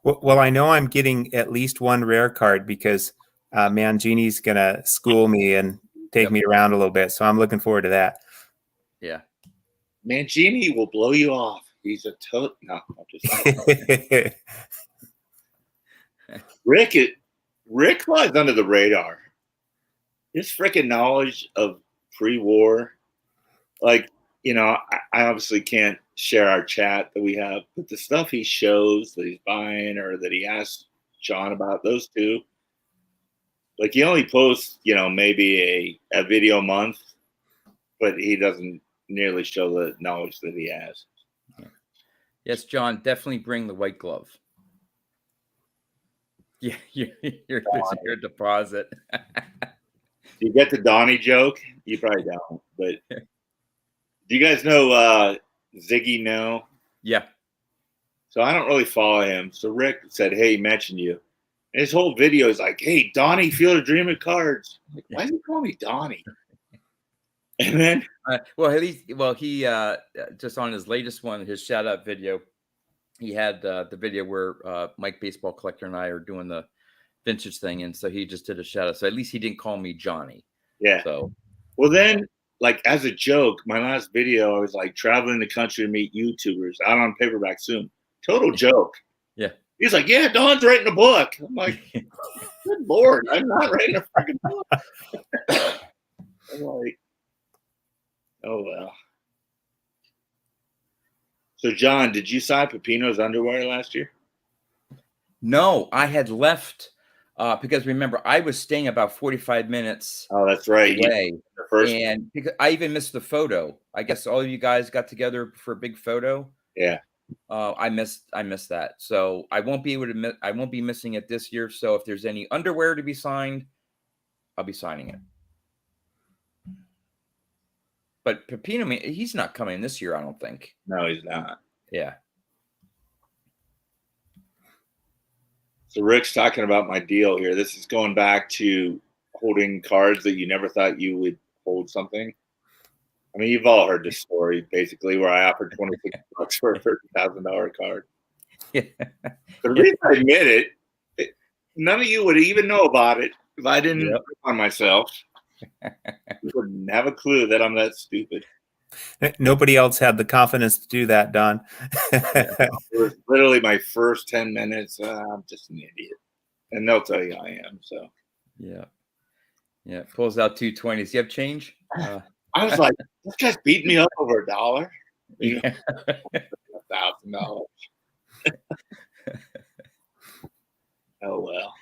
Well, I know I'm getting at least one rare card, because Mangini's going to school me and take me around a little bit. So I'm looking forward to that. Yeah. Mangini will blow you off. He's a no, I'm just Rick flies under the radar. His freaking knowledge of pre-war, I obviously can't share our chat that we have, but the stuff he shows that he's buying or that he asked John about, those two, he only posts, maybe a video a month, but he doesn't nearly show the knowledge that he has. Yes, John, definitely bring the white glove. Yeah, your deposit. You get the Donnie joke? You probably don't, but do you guys know Ziggy No? Yeah. So I don't really follow him. So Rick said, hey, he mentioned you. And his whole video is like, hey, Donnie, Field of Dream at cards. I'm like, why does he call me Donnie? And then he just on his latest one, his shout out video, he had the video where Mike Baseball Collector and I are doing the vintage thing, and so he just did a shout out. So at least he didn't call me Johnny. Yeah. So well, then, as a joke, my last video, I was traveling the country to meet YouTubers, out on paperback soon. Total joke. Yeah. He's like, yeah, Don's writing a book. I'm like, good Lord, I'm not writing a freaking book. I'm like, oh well. So, John, did you sign Pepino's underwear last year? No, I had left because remember, I was staying about 45 minutes. Oh, that's right. Away. And because I even missed the photo. I guess all of you guys got together for a big photo. Yeah. I missed that. So I won't be able to I won't be missing it this year. So if there's any underwear to be signed, I'll be signing it. But Pepino, he's not coming this year, I don't think. No, he's not. Yeah. So Rick's talking about my deal here. This is going back to holding cards that you never thought you would hold something. I mean, you've all heard this story, basically, where I offered $26 for a $30,000 card. Yeah. But the reason I admit it, none of you would even know about it if I didn't work on myself. You wouldn't have a clue that I'm that stupid. Nobody else had the confidence to do that, Don. It was literally my first 10 minutes. I'm just an idiot. And they'll tell you I am. So, yeah. Yeah. Pulls out 220s. You have change? I was like, this guy's beating me up over $1. You know, Yeah. $1,000. Oh, well.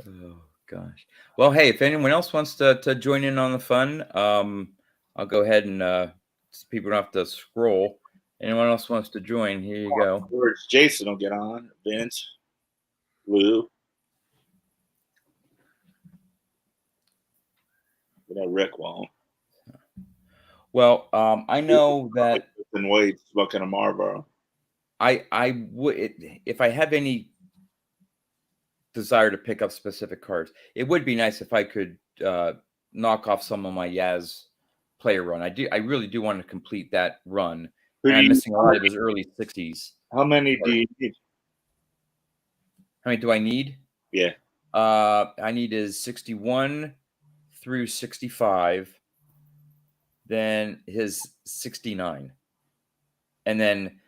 Oh, gosh. Well, hey, if anyone else wants to join in on the fun, I'll go ahead and people don't have to scroll. Anyone else wants to join? Here you go. Words. Jason will get on. Vince, Lou. You know, Rick won't. Well, I know that And wait, smoking a Marlboro. I would, if I have any desire to pick up specific cards, it would be nice if I could knock off some of my Yaz player run. I really do want to complete that run. And I'm missing a lot of his early 60s. How many do you need? How many do I need? Yeah. I need his 61 through 65, then his 69. And then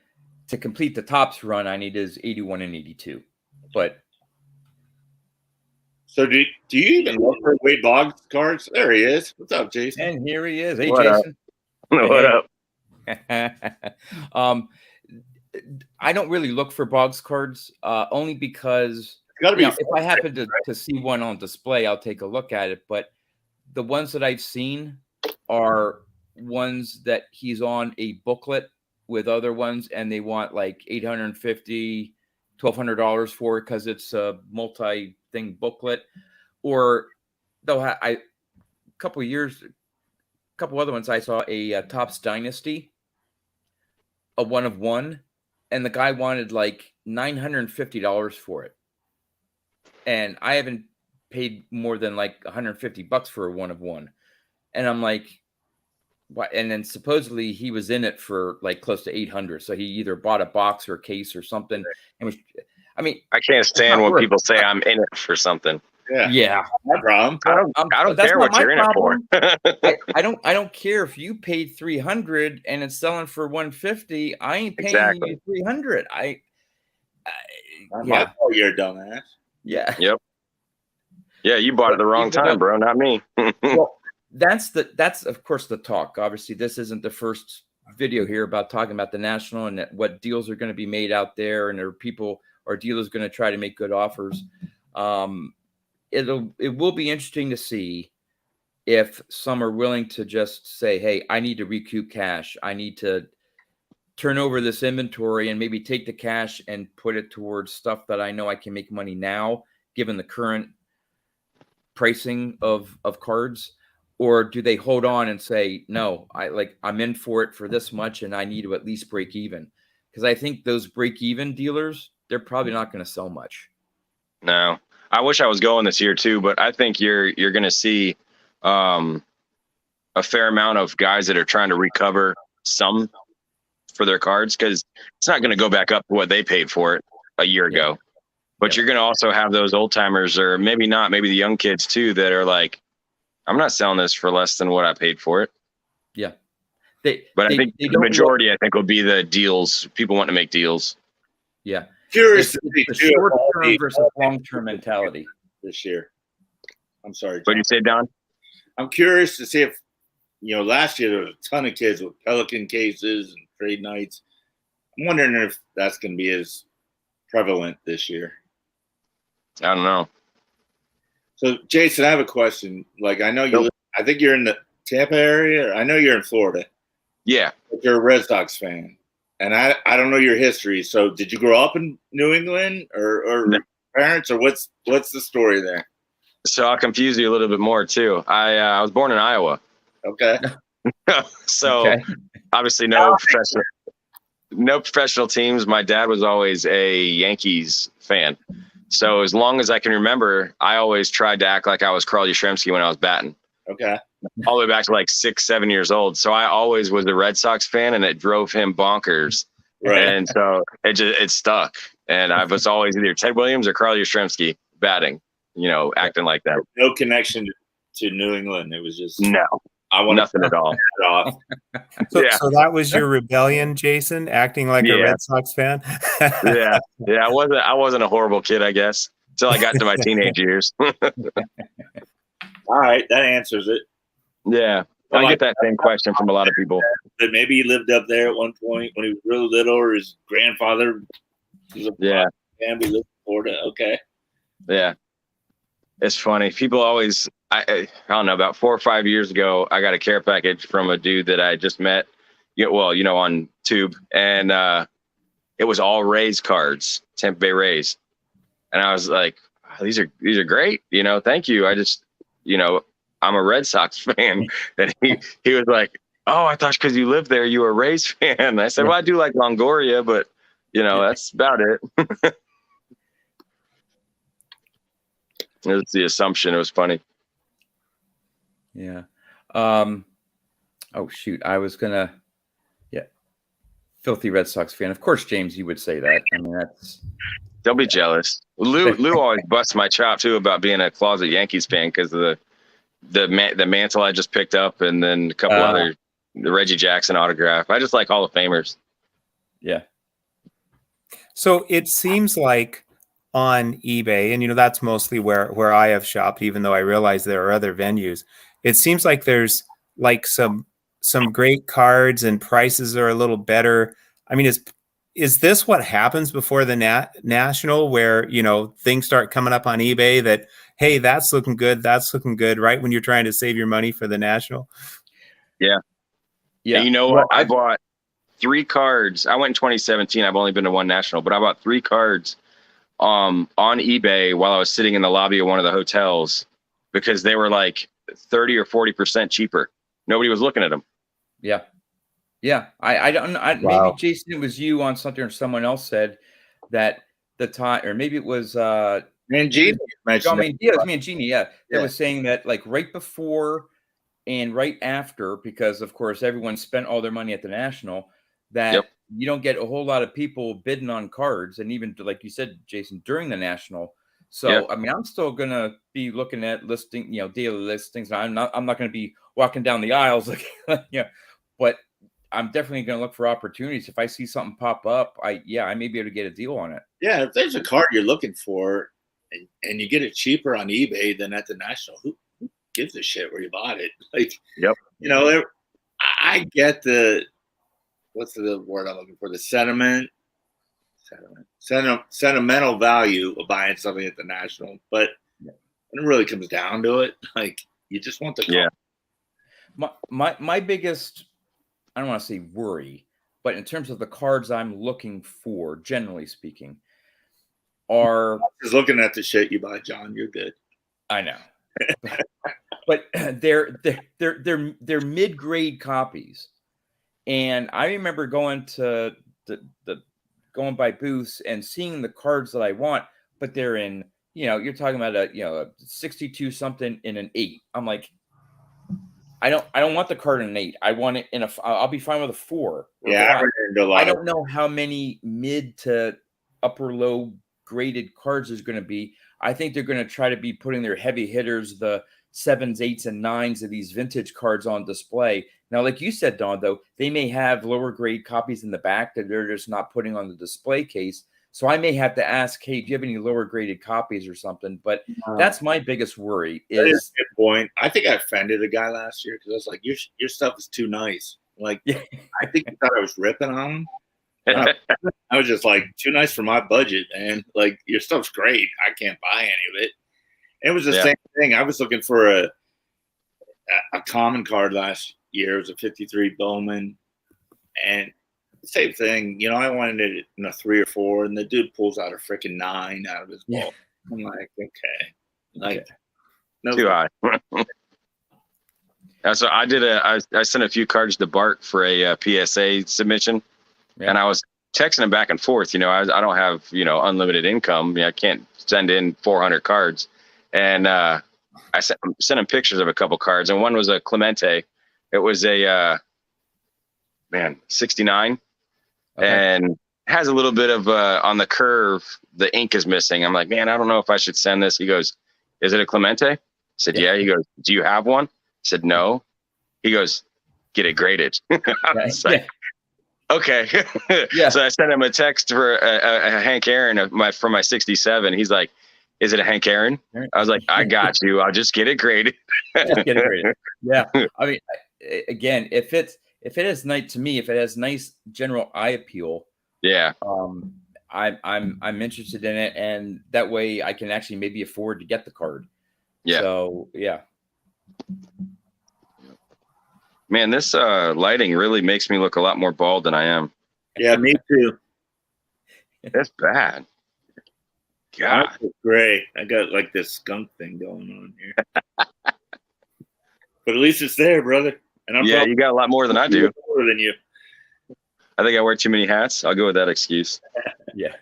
to complete the tops run, I need his 81 and 82. But so do you even look for Wade Boggs cards? There he is. What's up, Jason? and here he is. Hey, What Jason. What up? I don't really look for Boggs cards, only because It's gotta be if I happen to see one on display, I'll take a look at it. But the ones that I've seen are ones that he's on a booklet with other ones, and they want like $850, $1,200 for it because it's a multi-thing booklet. Or they'll have a couple other ones. I saw a Topps Dynasty, a 1 of 1, and the guy wanted like $950 for it. And I haven't paid more than like $150 for a 1 of 1. And I'm like, what? And then supposedly he was in it for like close to 800. So he either bought a box or a case or something. And was, I mean, I can't stand when people say I'm in it for something. Yeah. No problem. I don't care what you're in it for. I don't care if you paid 300 and it's selling for 150. I ain't paying Exactly. you 300. Not yeah. my fault you're a dumbass. Yeah. Yep. Yeah, you bought it the wrong time, bro. Not me. Well, that's of course the talk. Obviously, this isn't the first video here about talking about the National and what deals are going to be made out there, and are dealers going to try to make good offers. It will be interesting to see if some are willing to just say, hey, I need to recoup cash. I need to turn over this inventory and maybe take the cash and put it towards stuff that I know I can make money now, given the current pricing of cards. Or do they hold on and say, no, I'm in for it for this much and I need to at least break even? Because I think those break even dealers, they're probably not going to sell much. No, I wish I was going this year too, but I think you're going to see a fair amount of guys that are trying to recover some for their cards, because it's not going to go back up to what they paid for it a year ago. But you're going to also have those old timers, or maybe not, maybe the young kids too, that are like, I'm not selling this for less than what I paid for it. Yeah. I think the majority, I think, will be the deals. People want to make deals. Yeah. Curious It's a short-term versus long-term mentality this year. I'm sorry, John. What did you say, Don? I'm curious to see if, last year there was a ton of kids with Pelican cases and trade nights. I'm wondering if that's going to be as prevalent this year. I don't know. So, Jason, I have a question. Like, I know I think you're in the Tampa area. I know you're in Florida. Yeah. But you're a Red Sox fan. And I don't know your history. So, did you grow up in New England or No. parents, or what's the story there? So I'll confuse you a little bit more too. I was born in Iowa. Okay. So Okay. obviously no professional teams. My dad was always a Yankees fan. So as long as I can remember, I always tried to act like I was Carl Yastrzemski when I was batting, Okay. all the way back to like 6, 7 years old. So I always was a Red Sox fan, and it drove him bonkers. Right. And so it stuck. And I was always either Ted Williams or Carl Yastrzemski batting, acting like that. No connection to New England. It was just No, I want nothing at all. it off. So, Yeah. so that was your rebellion, Jason, acting like a Yeah. Red Sox fan. Yeah. I wasn't a horrible kid, I guess, until I got to my teenage years. All right, that answers it. Yeah. I get that same question from a lot of people. But maybe he lived up there at one point when he was really little, or his grandfather was a Yeah. family lived in Florida. Okay. Yeah. It's funny. People always, I don't know, about 4 or 5 years ago, I got a care package from a dude that I just met, on Tube. And it was all Rays cards, Tampa Bay Rays. And I was like, oh, these are great. Thank you. I just, I'm a Red Sox fan. And he was like, oh, I thought because you lived there, you were a Rays fan. And I said, well, I do like Longoria, but, that's about it. It was the assumption. It was funny. Yeah. Oh shoot. I was gonna. Yeah. Filthy Red Sox fan. Of course, James, you would say that. I mean, that's. They'll be jealous. Lou always busts my chop too about being a closet Yankees fan because of the mantle I just picked up, and then a couple other the Reggie Jackson autograph. I just like Hall of Famers. Yeah. So it seems like on eBay, and that's mostly where I have shopped, even though I realize there are other venues. It seems like there's like some great cards and prices are a little better. I mean, is this what happens before the national, where things start coming up on eBay that, hey, that's looking good, right when you're trying to save your money for the national? Yeah. And you know what? I bought 3 cards. I went in 2017. I've only been to one national, but I bought 3 cards on eBay while I was sitting in the lobby of one of the hotels because they were like 30 or 40% cheaper. Nobody was looking at them. Yeah. Yeah. I don't Wow. Maybe Jason, it was you on something, or someone else said that the time, or maybe it was Mangini mentioned it was Mangini, yeah. That was saying that like right before and right after, because of course everyone spent all their money at the national, that you don't get a whole lot of people bidding on cards, and even like you said, Jason, during the national. So I mean, I'm still gonna be looking at listing, daily listings. I'm not gonna be walking down the aisles like but I'm definitely gonna look for opportunities. If I see something pop up, I may be able to get a deal on it. Yeah, if there's a card you're looking for and you get it cheaper on eBay than at the national, who gives a shit where you bought it? Like, I get what's the word I'm looking for? The sentimental value of buying something at the national, but when it really comes down to it, like, you just want the card. My biggest, I don't want to say worry, but in terms of the cards I'm looking for, generally speaking, are just looking at the shit you buy, John. You're good. I know, but they're mid-grade copies. And I remember going to going by booths and seeing the cards that I want, but they're in, you're talking about a 62 something in an 8. I'm like, I don't want the card in an 8. I want it in I'll be fine with a 4. Yeah, I don't know how many mid to upper low graded cards there's going to be. I think they're going to try to be putting their heavy hitters, the 7s, 8s, and 9s of these vintage cards on display. Now, like you said, Don, though, they may have lower grade copies in the back that they're just not putting on the display case. So I may have to ask, hey, do you have any lower graded copies or something? But that's my biggest worry. That is a good point. I think I offended a guy last year because I was like, your stuff is too nice. Like, I think you thought I was ripping on him. I was just like, too nice for my budget, man. Like, your stuff's great. I can't buy any of it. It was the same thing. I was looking for a common card last year. It was a 53 Bowman. And same thing. I wanted it in a 3 or 4, and the dude pulls out a freaking 9 out of his ball. I'm like, okay. Like, no. Too high. So I sent a few cards to Bart for a PSA submission, and I was texting him back and forth. I don't have unlimited income. I can't send in 400 cards, and I sent him pictures of a couple cards, and one was a Clemente. It was a 69, and has a little bit of on the curve. The ink is missing. I'm like, man, I don't know if I should send this. He goes, "Is it a Clemente?" I said, yeah. He goes, "Do you have one?" I said, "No." He goes, "Get it graded." I was like, okay. So I sent him a text for a Hank Aaron from my 67. He's like, "Is it a Hank Aaron?" I was like, "I got you. I'll just get it graded." Get it graded. Yeah. I mean, again, if it has nice general eye appeal, yeah. I'm interested in it, and that way I can actually maybe afford to get the card. Yeah. So yeah. Man, this lighting really makes me look a lot more bald than I am. Yeah, me too. That's bad. God. That's great. I got like this skunk thing going on here. But at least it's there, brother. And I'm you got a lot more than I do. More than you. I think I wear too many hats. I'll go with that excuse. Yeah.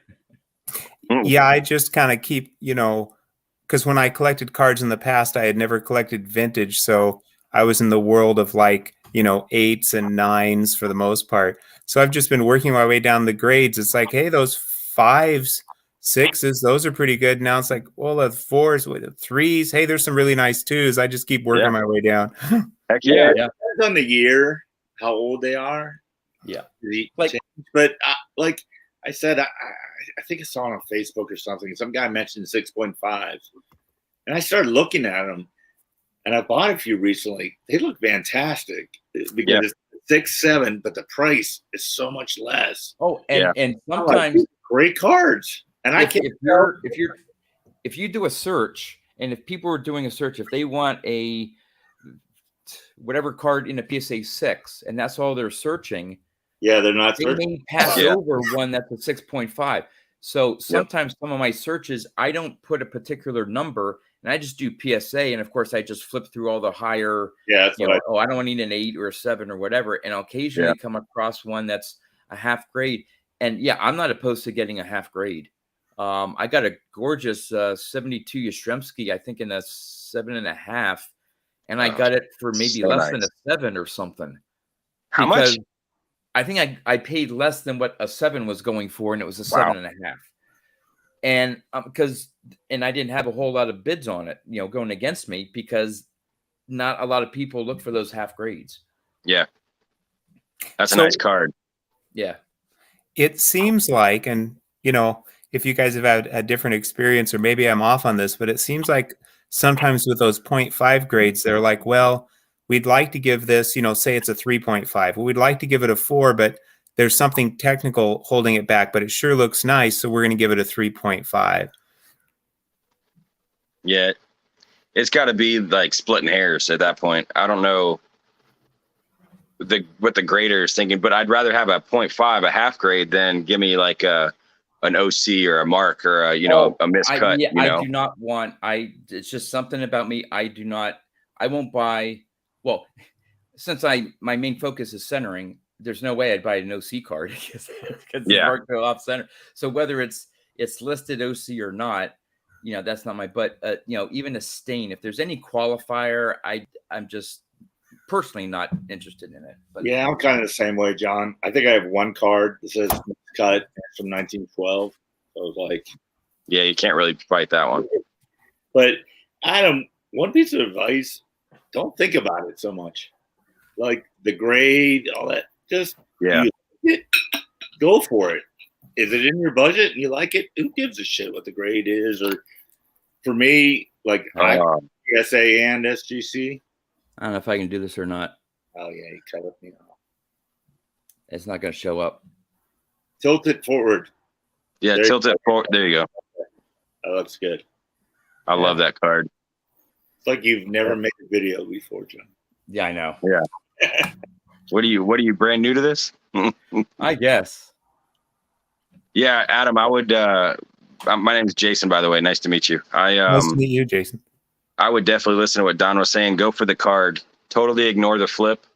Yeah, I just kind of keep, because when I collected cards in the past, I had never collected vintage. So I was in the world of like, 8s and 9s for the most part. So I've just been working my way down the grades. It's like, hey, those 5s, 6s, those are pretty good. Now it's like, well, the 4s, with the 3s, hey, there's some really nice 2s. I just keep working my way down. Heck yeah. It depends on the year, how old they are. Yeah. But like I said, I think I saw it on Facebook or something. Some guy mentioned 6.5, and I started looking at them, and I bought a few recently. They look fantastic because it's 6, 7, but the price is so much less. Oh, and sometimes great cards. And if you do a search, and if people are doing a search, if they want a whatever card in a PSA 6, and that's all they're searching. Yeah, they're not. They may pass over one that's a 6.5. So sometimes some of my searches, I don't put a particular number, and I just do PSA. And of course, I just flip through all the higher. Yeah, I don't need an 8 or a 7 or whatever. And I'll occasionally come across one that's a half grade. And I'm not opposed to getting a half grade. I got a gorgeous 72 Yastrzemski, I think in a 7.5, and I got it for maybe less than a 7 or something. How much? I think I paid less than what a 7 was going for, and it was a 7.5. And because I didn't have a whole lot of bids on it, going against me, because not a lot of people look for those half grades. Yeah, that's a nice card. Yeah, it seems like, and if you guys have had a different experience, or maybe I'm off on this, but it seems like sometimes with those 0.5 grades, they're like, well, we'd like to give this, say it's a 3.5. Well, we'd like to give it a 4, but there's something technical holding it back, but it sure looks nice, so we're going to give it a 3.5. Yeah, it's got to be like splitting hairs at that point. I don't know what the grader is thinking, but I'd rather have a 0.5, a half grade, than give me like an OC or a mark or a miscut. I do not want. It's just something about me. I won't buy. Well, since my main focus is centering, there's no way I'd buy an OC card because the mark go off center. So whether it's listed OC or not, that's not my. But even a stain, if there's any qualifier, I'm just personally not interested in it. But yeah, I'm kind of the same way, John. I think I have one card that says cut from 1912. So I was like, yeah, you can't really fight that one. But Adam, one piece of advice: don't think about it so much. Like the grade, all that. Just go for it. Is it in your budget and you like it? Who gives a shit what the grade is? Or for me, like I PSA and SGC. I don't know if I can do this or not. Oh yeah, you cut it. It's not going to show up. Tilt it forward. Yeah, tilt it forward. There you go. That looks good. I love that card. It's like you've never made a video before, John. Yeah, I know. Yeah. What are you brand new to this? I guess. Yeah, Adam, I would my name is Jason, by the way. Nice to meet you. Nice to meet you, Jason. I would definitely listen to what Don was saying. Go for the card. totally ignore the flip.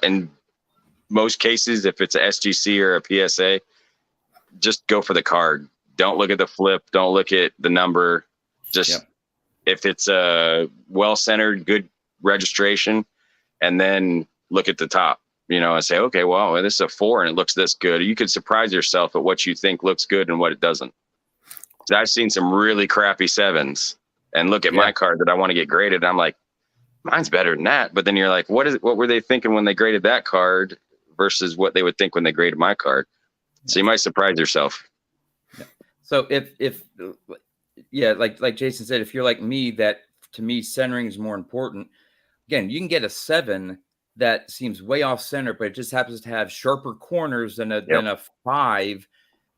In most cases, if it's a SGC or a PSA, just go for the card. Don't look at the flip. Don't look at the number. Just if it's a well-centered, good registration, and then look at the top, and say, okay, well, this is a 4 and it looks this good. You could surprise yourself at what you think looks good and what it doesn't. So I've seen some really crappy 7s and look at my card that I want to get graded. And I'm like, mine's better than that. But then you're like, what were they thinking when they graded that card versus what they would think when they graded my card? So you might surprise yourself. So if like Jason said, if you're like me, that to me centering is more important. Again, you can get a 7 that seems way off center, but it just happens to have sharper corners than a 5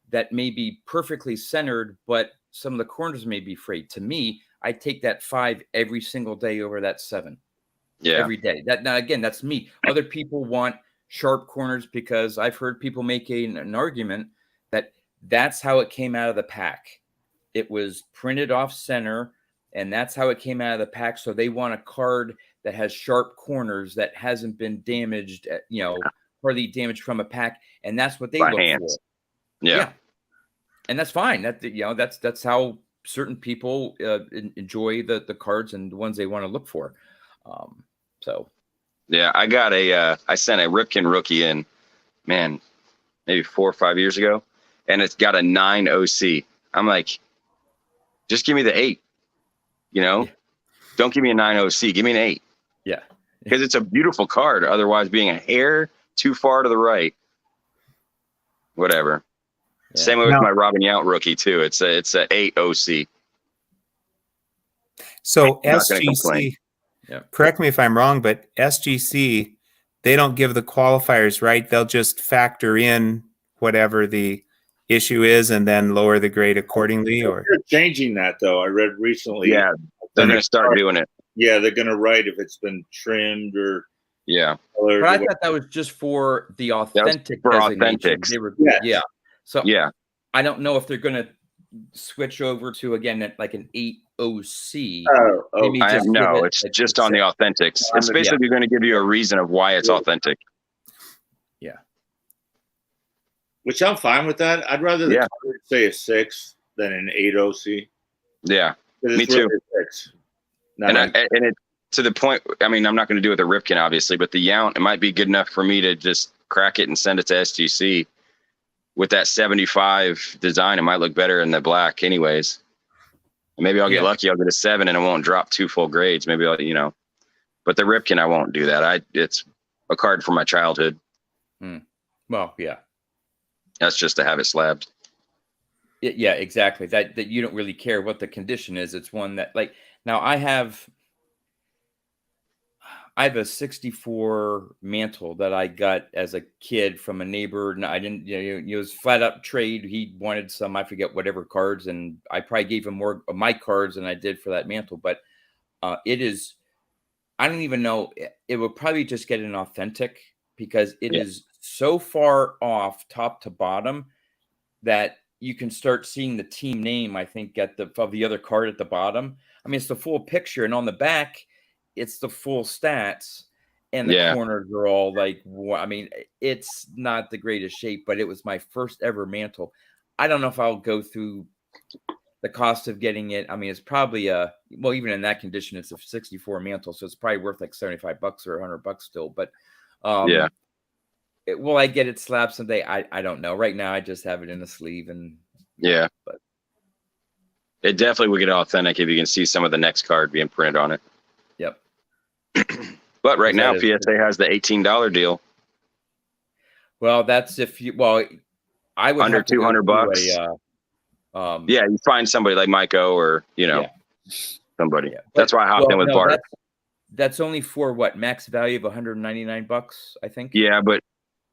that may be perfectly centered, but some of the corners may be frayed. To me, I take that 5 every single day over that 7. Every day. Now again, that's me. Other people want sharp corners because I've heard people make an argument that that's how it came out of the pack. It was printed off center, and that's how it came out of the pack. So they want a card that has sharp corners that hasn't been damaged, hardly damaged from a pack, and that's what they look for. Yeah, and that's fine. That's how certain people enjoy the cards and the ones they want to look for. I got I sent a Ripken rookie in, man, maybe 4 or 5 years ago, and it's got a 9 OC. I'm like, just give me the 8. Don't give me a 9 OC. Give me an 8. Yeah, because it's a beautiful card. Otherwise, being a hair too far to the right, whatever. Yeah. Same way with my Robin Yount rookie too. It's a 8 OC. So SGC. Correct me if I'm wrong, but SGC, they don't give the qualifiers, right? They'll just factor in whatever the issue is and then lower the grade accordingly. Or they're changing that though. I read recently. Yeah, they're going to start doing it. Yeah, they're going to write if it's been trimmed or But I thought that was just for the authentic. For authentics. They were, So I don't know if they're going to switch over to again like an 8 OC. No, it's just on the authentics. It's basically going to give you a reason of why it's authentic. Yeah. Which I'm fine with that. I'd rather the card say a 6 than an 8 OC. Yeah, me too. And it to the point. I mean, I'm not going to do it with a Ripken, obviously, but the Yount, it might be good enough for me to just crack it and send it to SGC. With that 75 design, it might look better in the black, anyways. And maybe I'll get lucky. I'll get a 7, and it won't drop 2 full grades. Maybe I'll, But the Ripken, I won't do that. It's a card from my childhood. Well, yeah. That's just to have it slabbed. Yeah, exactly. That you don't really care what the condition is. It's one that now I have a 64 mantle that I got as a kid from a neighbor. And I didn't, it was flat up trade. He wanted some, I forget whatever cards. And I probably gave him more of my cards than I did for that mantle. But it is, I don't even know. It would probably just get an authentic because it is so far off top to bottom that you can start seeing the team name, I think, of the other card at the bottom. I mean, it's the full picture. And on the back, it's the full stats, and the corners are all it's not the greatest shape, but it was my first ever mantle. I don't know if I'll go through the cost of getting it. I mean, it's probably even in that condition, it's a 64 mantle, so it's probably worth like $75 or $100 still. But will I get it slabbed someday? I don't know. Right now, I just have it in the sleeve, and but it definitely would get authentic if you can see some of the next card being printed on it. Yep. But right now, PSA has the $18 deal. Well, that's if you. Well, I would under $200. You find somebody like Miko or somebody. Yeah. That's why I hopped in with Bart. That's only for what, max value of $199, I think. Yeah, but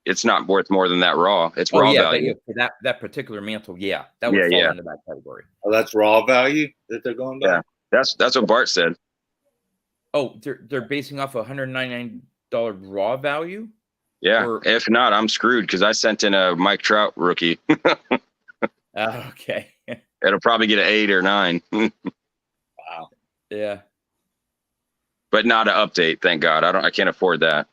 it's not worth more than that raw. It's raw value. But for that particular mantle, that would fall into that category. Oh, that's raw value that they're going by. Yeah, that's what Bart said. Oh, they're basing off $199 raw value? Yeah. If not, I'm screwed because I sent in a Mike Trout rookie. Okay. It'll probably get an 8 or 9. Wow. Yeah. but not an update. Thank God. I can't afford that.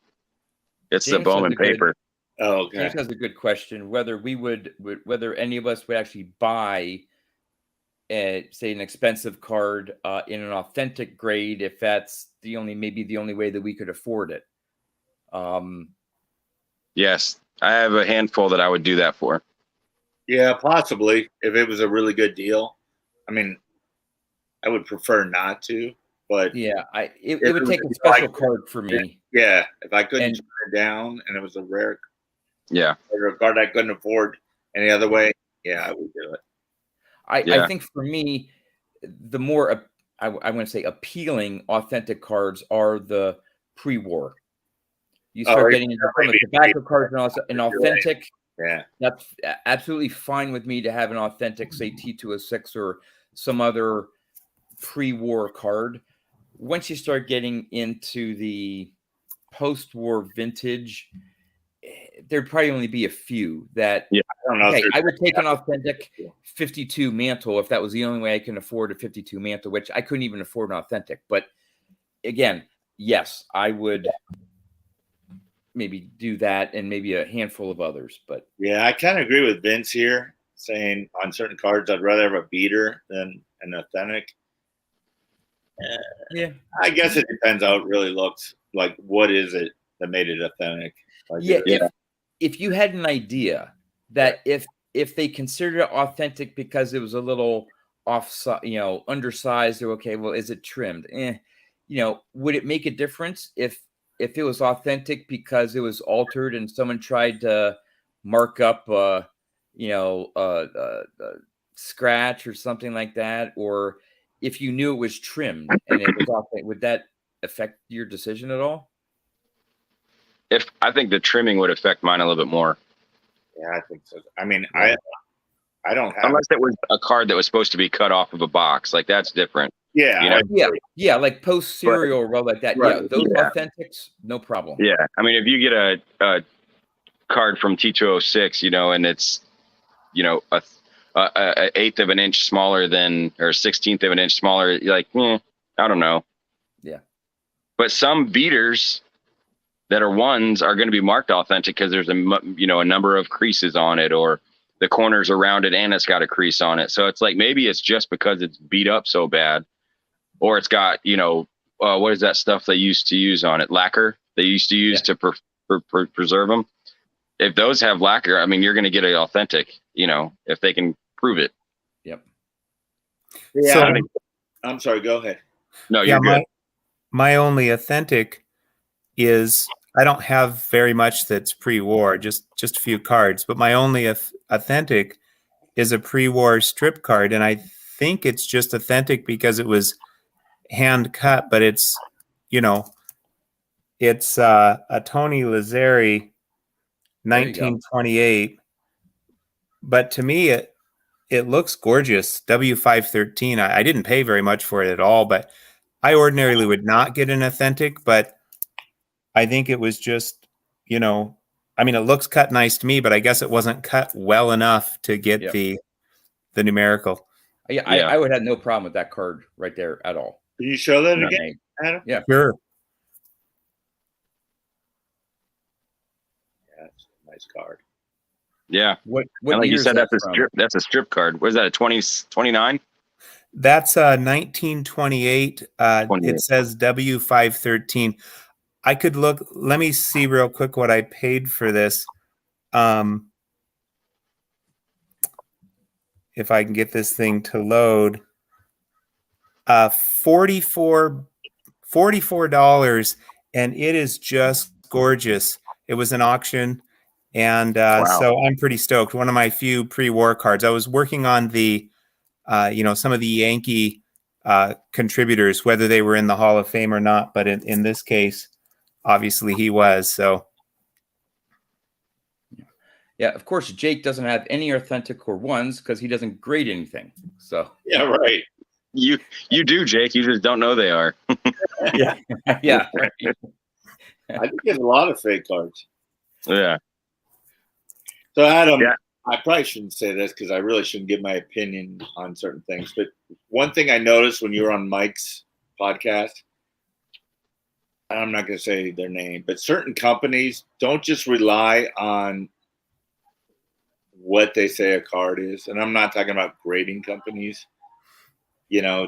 It's James the Bowman has a good- paper. Oh, okay. James has a good question. Whether whether any of us would actually buy, say, an expensive card in an authentic grade, if that's maybe the only way that we could afford it. Yes, I have a handful that I would do that for. Yeah, possibly if it was a really good deal. I mean, I would prefer not to, but Yeah, it If would it take a was special like- card for me. yeah, if I couldn't And- turn it down and it was a rare Yeah, or a card I couldn't afford any other way, yeah, I would do it. I Yeah. think for me, the more I want to say appealing authentic cards are the pre-war. You Oh, start yeah, getting into some of the tobacco cards and also an authentic. Yeah. That's absolutely fine with me to have an authentic, say, T206 or some other pre-war card. Once you start getting into the post-war vintage, there'd probably only be a few that. Yeah, I don't know. Okay, if I would take an authentic 52 mantle if that was the only way I can afford a 52 mantle, which I couldn't even afford an authentic. But again, yes, I would maybe do that and maybe a handful of others. But yeah, I kind of agree with Vince here, saying on certain cards I'd rather have a beater than an authentic. yeah, I guess it depends how it really looks. Like, what is it that made it authentic? Like, yeah. is it- If you had an idea that if they considered it authentic because it was a little off, undersized, or okay, well, is it trimmed? Would it make a difference if it was authentic because it was altered and someone tried to mark up, scratch or something like that, or if you knew it was trimmed and it was authentic, would that affect your decision at all? if I think the trimming would affect mine a little bit more, yeah, I think so. I mean, Yeah. I don't have. unless it was a card that was supposed to be cut off of a box. Like that's different. Yeah, You know, Yeah, like post serial or well, like that. Right. Yeah, those Yeah. authentics, no problem. Yeah, I mean, if you get a card from T206, and it's a eighth of an inch smaller than, or 16th of an inch smaller, you're like, I don't know. Yeah. But some beaters that are ones are going to be marked authentic because there's a number of creases on it, or the corners around it and it's got a crease on it. So it's like maybe it's just because it's beat up so bad, or it's got what is that stuff they used to use on it? Lacquer they used to use to preserve them. If those have lacquer, I mean, you're going to get it authentic, if they can prove it. Yep. yeah. So- I'm sorry. Go ahead. No, Yeah, you're good. my only authentic is I don't have very much that's pre-war, just a few cards. But my only authentic is a pre-war strip card, and I think it's just authentic because it was hand cut. But it's it's a Tony Lazzari, 1928. But to me, it looks gorgeous. W513. I didn't pay very much for it at all, but I ordinarily would not get an authentic, but I think it was just, I mean, it looks cut nice to me, but I guess it wasn't cut well enough to get Yep. the numerical. Yeah, I would have no problem with that card right there at all. Can you show that Not again, me. Adam? Yeah. Sure. Yeah, it's a nice card. Yeah. What And like year you is said, that that's a from? strip. That's a strip card. What is that? A 29? That's 1928. 28. It says W513. I could look. Let me see real quick what I paid for this. If I can get this thing to load. $44, and it is just gorgeous. It was an auction, and so I'm pretty stoked. One of my few pre-war cards. I was working on the, some of the Yankee contributors, whether they were in the Hall of Fame or not. But in this case, obviously he was. So Yeah, of course, Jake doesn't have any authentic or ones because he doesn't grade anything. So Yeah, right. You do, Jake. You just don't know they are. yeah, yeah. Right. I think you have a lot of fake cards. Yeah. So, Adam, Yeah. I probably shouldn't say this because I really shouldn't give my opinion on certain things. But one thing I noticed when you were on Mike's podcast, I'm not going to say their name, but certain companies don't just rely on what they say a card is. And I'm not talking about grading companies,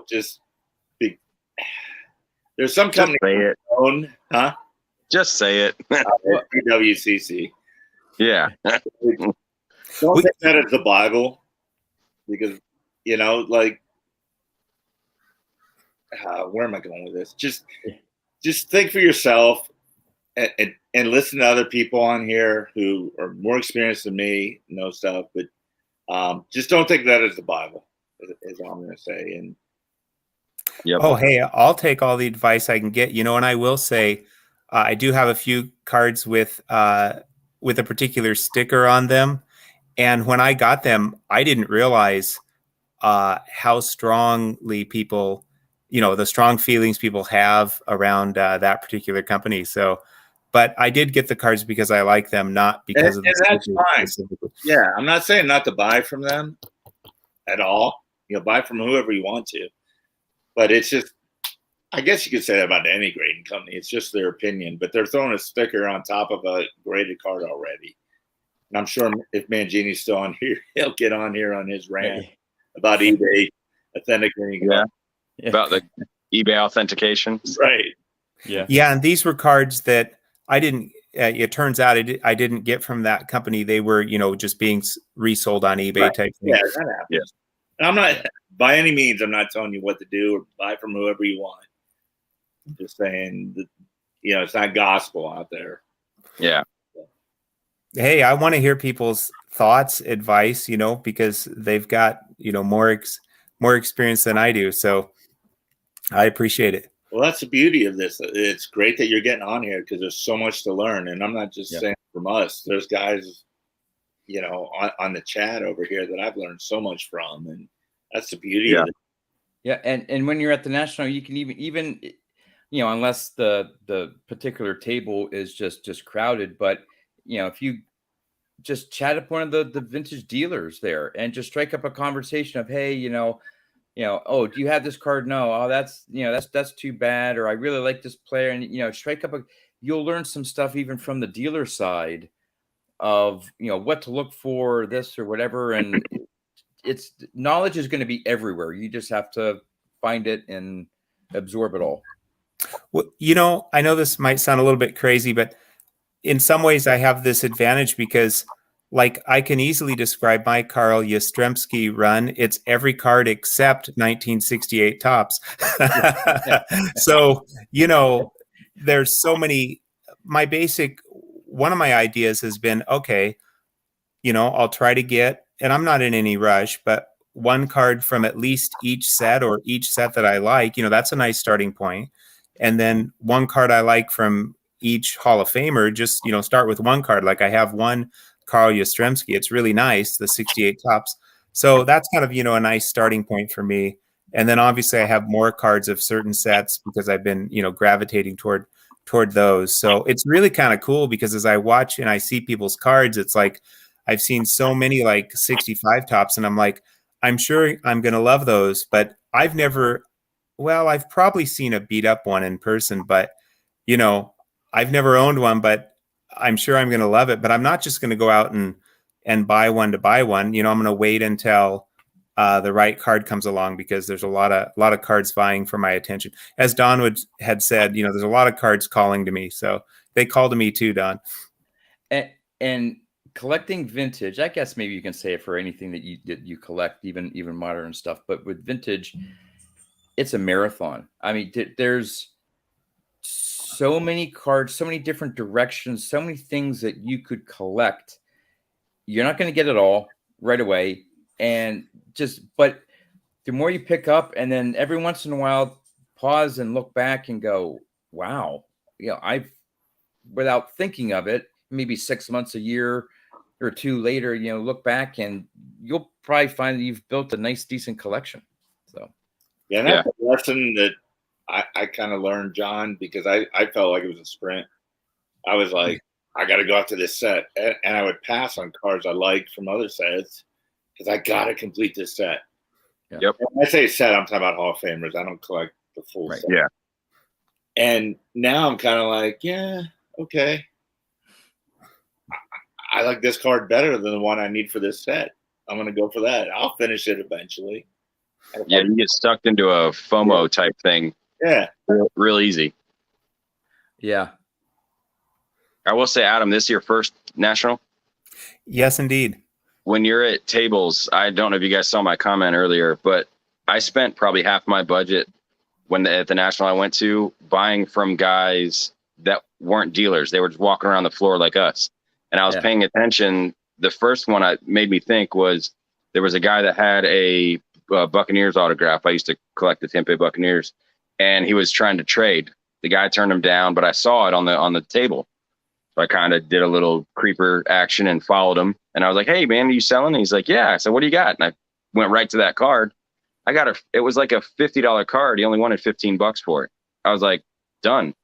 just be, there's some Just companies say it. own, huh? Just say it. PWCC. Yeah. Don't take that as the Bible, because like, where am I going with this? Just think for yourself, and listen to other people on here who are more experienced than me, know stuff. But just don't take that as the Bible, is all I'm going to say. And Yep. Oh, hey, I'll take all the advice I can get. And I will say, I do have a few cards with a particular sticker on them, and when I got them, I didn't realize how strongly people, the strong feelings people have around that particular company. So, but I did get the cards because I like them, not because of the that's sticker fine. specifically. Yeah, I'm not saying not to buy from them at all. Buy from whoever you want to, but it's just, I guess you could say that about any grading company. It's just their opinion, but they're throwing a sticker on top of a graded card already. And I'm sure if Mangini's still on here, he'll get on here on his rant about eBay authenticating. Yeah. About the eBay authentication. Right. Yeah. Yeah, and these were cards that I didn't. It turns out I didn't get from that company. They were, just being resold on eBay type thing. Yeah, that happens. Yeah. And I'm not, by any means, I'm not telling you what to do or buy from whoever you want. I'm just saying that, it's not gospel out there. Yeah. Hey, I want to hear people's thoughts, advice, because they've got, more experience than I do. So I appreciate it. Well, that's the beauty of this. It's great that you're getting on here because there's so much to learn. And I'm not just saying from us. There's guys, on the chat over here that I've learned so much from. And that's the beauty of it. Yeah. And when you're at the national, you can even unless the particular table is just crowded, but if you just chat up one of the vintage dealers there and just strike up a conversation of, hey, oh, do you have this card? No. Oh, that's too bad. Or I really like this player. And, strike up you'll learn some stuff even from the dealer side of, what to look for, this or whatever. And it's knowledge is going to be everywhere. You just have to find it and absorb it all. Well, I know this might sound a little bit crazy, but in some ways I have this advantage because I can easily describe my Carl Yastrzemski run. It's every card except 1968 tops. So, there's so many. One of my ideas has been, okay, I'll try to get, and I'm not in any rush, but one card from at least each set or each set that I like, that's a nice starting point. And then one card I like from each Hall of Famer, just, start with one card. Like I have one Carl Yastrzemski. It's really nice, the 68 tops. So that's kind of, a nice starting point for me. And then obviously I have more cards of certain sets because I've been, gravitating toward those. So it's really kind of cool because as I watch and I see people's cards, it's like I've seen so many 65 tops and I'm like, I'm sure I'm going to love those, but I've probably seen a beat up one in person, but I've never owned one, but I'm sure I'm going to love it. But I'm not just going to go out and buy one to buy one. I'm going to wait until the right card comes along because there's a lot of cards vying for my attention. As Don had said, there's a lot of cards calling to me, so they call to me too, Don. And collecting vintage, I guess maybe you can say it for anything that you collect, even modern stuff. But with vintage, it's a marathon. I mean, there's so many cards, so many different directions, so many things that you could collect. You're not going to get it all right away. But the more you pick up, and then every once in a while, pause and look back and go, wow, without thinking of it, maybe 6 months, a year or two later, look back and you'll probably find that you've built a nice, decent collection. So, yeah, and that's a lesson that I kind of learned, John, because I felt like it was a sprint. I was like, I got to go after this set. And I would pass on cards I liked from other sets because I got to complete this set. Yep. When I say set, I'm talking about Hall of Famers. I don't collect the full set. Yeah. And now I'm kind of like, yeah, okay. I like this card better than the one I need for this set. I'm going to go for that. I'll finish it eventually. Yeah, you get sucked into a FOMO type thing. Yeah. Real easy. Yeah. I will say, Adam, this is your first national? Yes, indeed. When you're at tables, I don't know if you guys saw my comment earlier, but I spent probably half my budget at the national I went to buying from guys that weren't dealers. They were just walking around the floor like us. And I was paying attention. The first one I made me think was there was a guy that had a Buccaneers autograph. I used to collect the Tampa Bay Buccaneers, and he was trying to trade. The guy turned him down, but I saw it on the table. So I kind of did a little creeper action and followed him. And I was like, "Hey man, are you selling?" And he's like, "Yeah." I said, "What do you got?" And I went right to that card. It was like a $50 card. He only wanted $15 for it. I was like, done.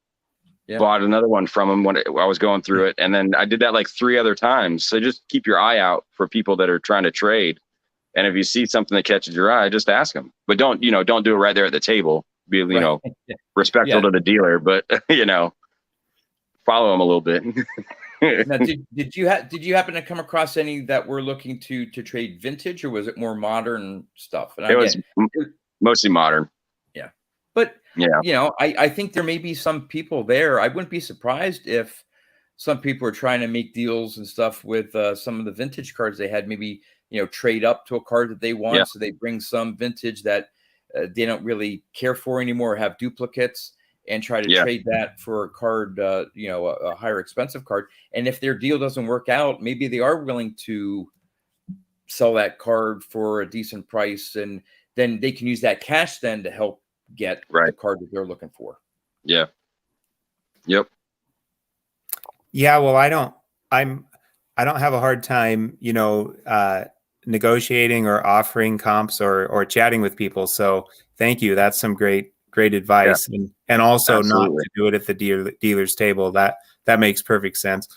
Yeah. Bought another one from him when I was going through it. And then I did that like 3 other times. So just keep your eye out for people that are trying to trade. And if you see something that catches your eye, just ask them. But don't do it right there at the table. Be, respectful to the dealer, but, follow them a little bit. Now, did you happen to come across any that were looking to trade vintage, or was it more modern stuff? And it was mostly modern. Yeah, but I think there may be some people there. I wouldn't be surprised if some people are trying to make deals and stuff with some of the vintage cards they had. Maybe trade up to a card that they want, so they bring some vintage that they don't really care for anymore, or have duplicates, and try to trade that for a card, a higher expensive card. And if their deal doesn't work out, maybe they are willing to sell that card for a decent price, and then they can use that cash then to help get the card that they're looking for. Yeah. Yep. Yeah. Well, I don't have a hard time, negotiating or offering comps or chatting with people. So thank you. That's some great advice. And also not to do it at the dealer's table. That makes perfect sense.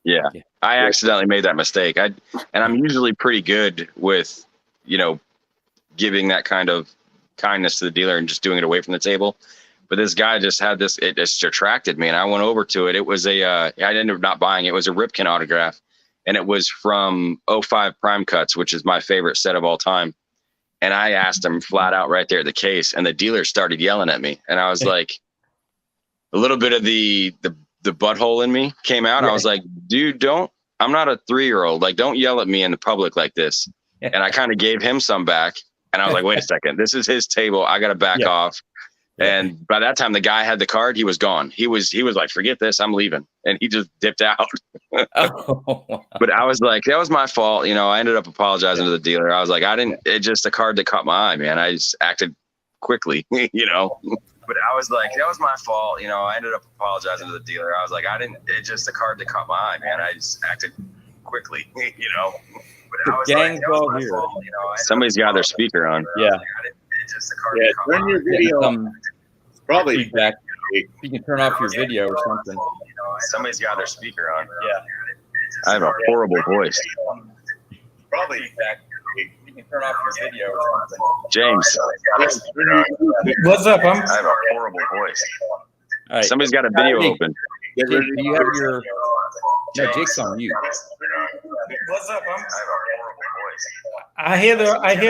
Yeah. I accidentally made that mistake. I'm usually pretty good with, giving that kind of kindness to the dealer and just doing it away from the table. But this guy just had this, it just attracted me, and I went over to it. It was I ended up not buying it. It was a Ripken autograph, and it was from 05 Prime Cuts, which is my favorite set of all time. And I asked him flat out right there at the case, and the dealer started yelling at me. And I was like, a little bit of the butthole in me came out. I was like, dude, I'm not a 3-year-old. Like, don't yell at me in the public like this. And I kind of gave him some back. And I was like, wait a second, this is his table. I got to back off. And by that time, the guy had the card. He was gone. He was like, forget this, I'm leaving. And he just dipped out. But I was like, that was my fault. I ended up apologizing to the dealer. I was like, it's just a card that caught my eye, man. I just acted quickly, But I was like, that was my fault. I ended up apologizing to the dealer. I was like, it's just a card that caught my eye, man. I just acted quickly, But I was like, that was my fault. Somebody's got their speaker on. Yeah. Turn your video on. Probably feedback. You can turn off your video or something. Somebody's got their speaker on. Yeah. I have a horrible voice. Probably feedback. You can turn off your video or something. James. What's up? I have a horrible voice. All right. Somebody's got a video open. Jake, do you have your... No, Jake's on mute. What's up? I have a horrible voice. I hear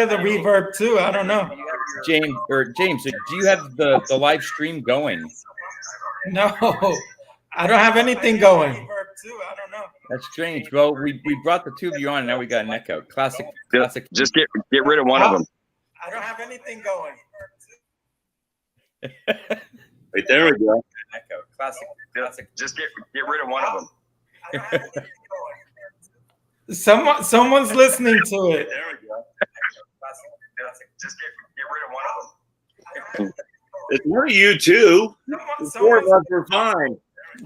the reverb too. I don't know. James, do you have the live stream going? No, I don't have anything going. That's strange. Well, we brought the two of you on, and now we got an echo. Classic. Just get rid of one of them. I don't have anything going. right there we go. Echo. Classic. Just get rid of one of them. Someone's listening to it. There we go. Just get rid of one of them. It's one of you two. The four of us were fine.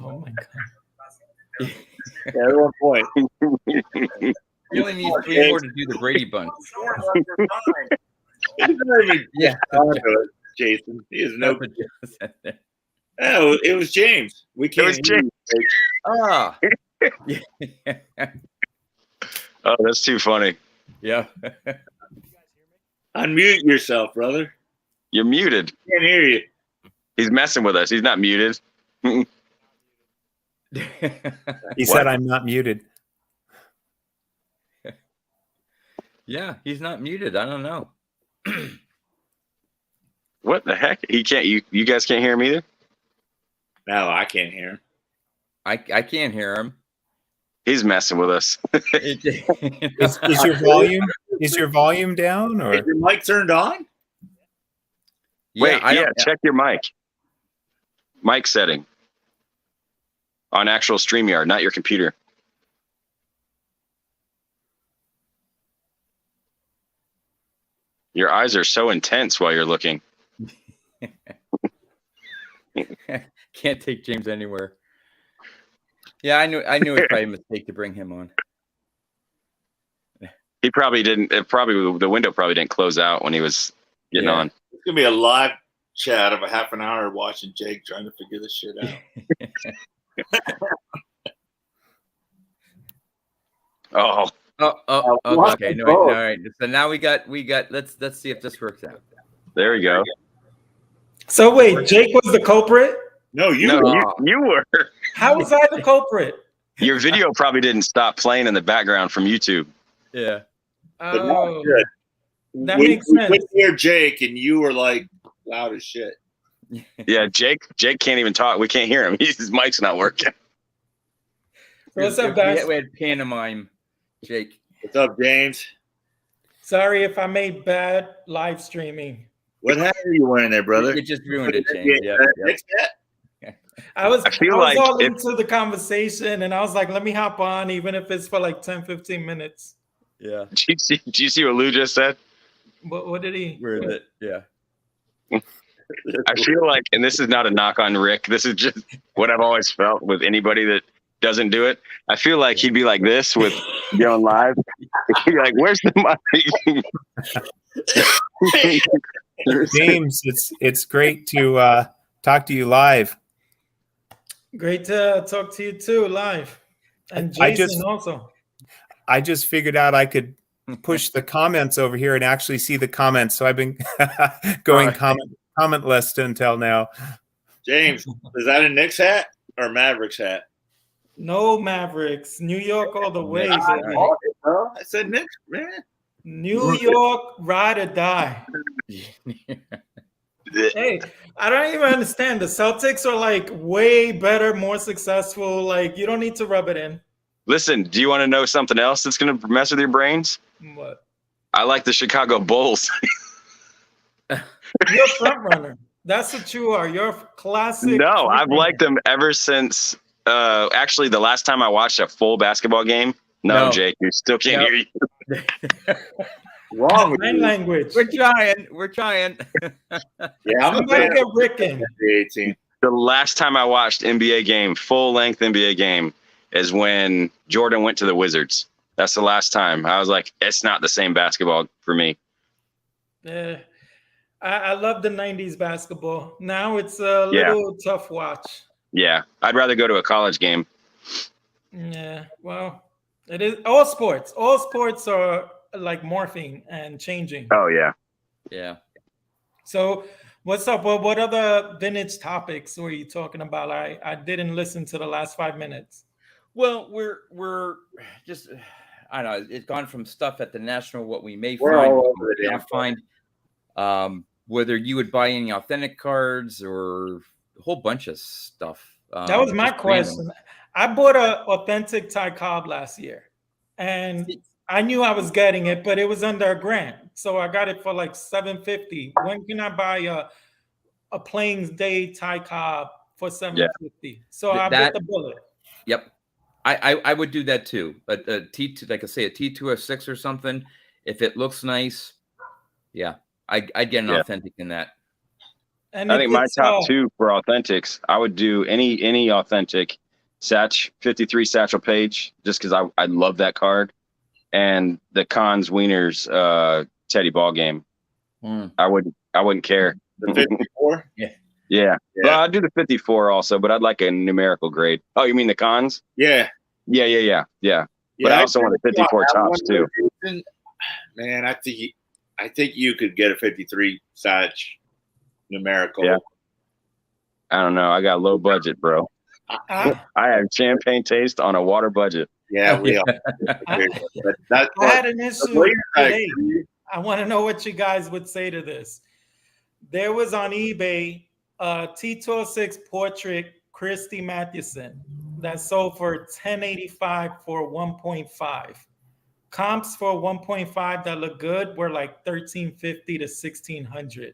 Oh my god. Yeah, at one point. You only need 3 more to do the Brady Bunch. Yeah. Jason. He is no. Oh, it was James. We can't. It was James. Ah. Oh, that's too funny. Yeah. Unmute yourself, brother. You're muted. Can't hear you. He's messing with us. He's not muted. He said, "I'm not muted." Yeah, he's not muted. I don't know. What the heck? He can't. You guys can't hear him either. No, I can't hear him. I can't hear him. He's messing with us. Is your volume down, or Is your mic turned on? Wait, check your mic. Mic setting on actual StreamYard, not your computer. Your eyes are so intense while you're looking. Can't take James anywhere. Yeah, I knew it was probably a mistake to bring him on. He probably didn't. The window probably didn't close out when he was getting on. It's gonna be a live chat of a half an hour watching Jake trying to figure this shit out. Okay. No, all right. So now we got. Let's see if this works out. There we go. So wait, Jake was the culprit? No, you were. How was I the culprit? Your video probably didn't stop playing in the background from YouTube. Yeah. Oh, good. that makes sense. We hear Jake, and you were like loud as shit. Yeah, Jake can't even talk. We can't hear him. His mic's not working. What's up, guys? We had pantomime, Jake. What's up, James? Sorry if I made bad live streaming. What hat are you wearing there, brother? You just ruined it, James. Yeah. I was like all into the conversation, and I was like, let me hop on, even if it's for like 10, 15 minutes. Yeah. Did you see what Lou just said? What did he? Where is it? Yeah. I feel like, and this is not a knock on Rick, this is just what I've always felt with anybody that doesn't do it. I feel like he'd be like this with going live. He'd be like, where's the mic? James? It's great to talk to you live. Great to talk to you too, live. And Jason also. I just figured out I could push the comments over here and actually see the comments. So I've been going comment list until now. James, is that a Knicks hat or Mavericks hat? No Mavericks. New York all the way. Baby. I said Knicks, man. New York, ride or die. Hey, I don't even understand. The Celtics are like way better, more successful. Like, you don't need to rub it in. Listen, do you want to know something else that's going to mess with your brains? What? I like the Chicago Bulls. You're a front runner. That's what you are. You're a classic. No, I've liked them ever since. Actually, the last time I watched a full basketball game. No. Jake, you still can't hear you. Wrong with Sign language. We're trying. Yeah, I'm Somebody get Rick in. The last time I watched NBA game, full length NBA game, is when Jordan went to the Wizards. That's the last time. I was like, it's not the same basketball for me. Yeah, I love the 90s basketball. Now it's a little tough watch. Yeah, I'd rather go to a college game. Yeah, well, it is all sports. All sports are like morphing and changing. Oh, yeah. Yeah. So what's up? Well, what other vintage topics were you talking about? I didn't listen to the last 5 minutes. Well, we're just, I don't know, it's gone from stuff at the National, what we may We're find, all what over we the may not find, whether you would buy any authentic cards or a whole bunch of stuff. That was my question. Random. I bought an authentic Ty Cobb last year, and I knew I was getting it, but it was under $1,000, so I got it for like $750. When can I buy a Plains Day Ty Cobb for $750? Yeah. So I bit the bullet. Yep. I would do that too. But a T2, like I say, a T206 or something. If it looks nice, yeah, I'd get an authentic in that. And I think my top two for authentics, I would do any authentic 53 Satchel Paige, just because I love that card, and the Cons Wieners Teddy Ball game. I wouldn't care. The 54? Yeah. Well, I'd do the 54 also, but I'd like a numerical grade. Oh, you mean the Cons? Yeah. Yeah. But I also want the 54 tops too. Man, I think you could get a 53 Satch numerical. Yeah. I don't know. I got low budget, bro. I, I have champagne taste on a water budget. Yeah, we are. I, But that's I had what an the issue Warriors, I today. agree. I want to know what you guys would say to this. There was on eBay a T206 portrait Christy Mathewson that sold for $1085 for 1.5. Comps for 1.5 that look good were like $1350 to $1600.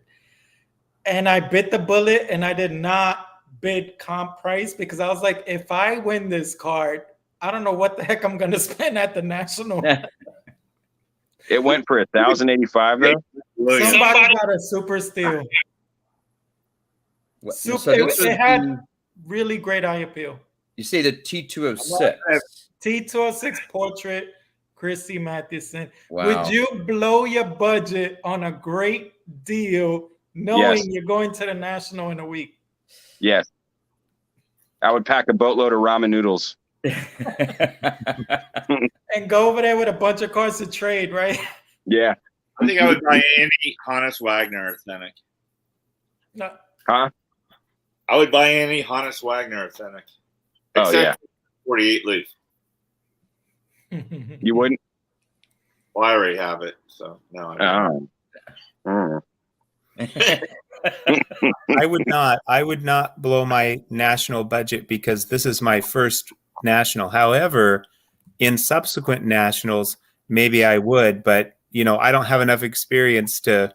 And I bit the bullet and I did not bid comp price because I was like, if I win this card, I don't know what the heck I'm gonna spend at the national. It went for $1,085 though. Williams. Somebody got a super steal. What- Super, so this it was had the- really great eye appeal. you say the T206. T206 portrait, Chrissy Mathewson. Wow. Would you blow your budget on a great deal knowing Yes. you're going to the national in a week? Yes. I would pack a boatload of ramen noodles. And go over there with a bunch of cards to trade, right? Yeah. I think I would buy any Hannes Wagner authentic. No. Huh? I would buy any Hannes Wagner authentic. Oh, Except yeah. 48 leaf. You wouldn't? Well, I already have it, so no. I don't. Oh. I would not blow my national budget because this is my first national. However, in subsequent nationals, maybe I would, but I don't have enough experience to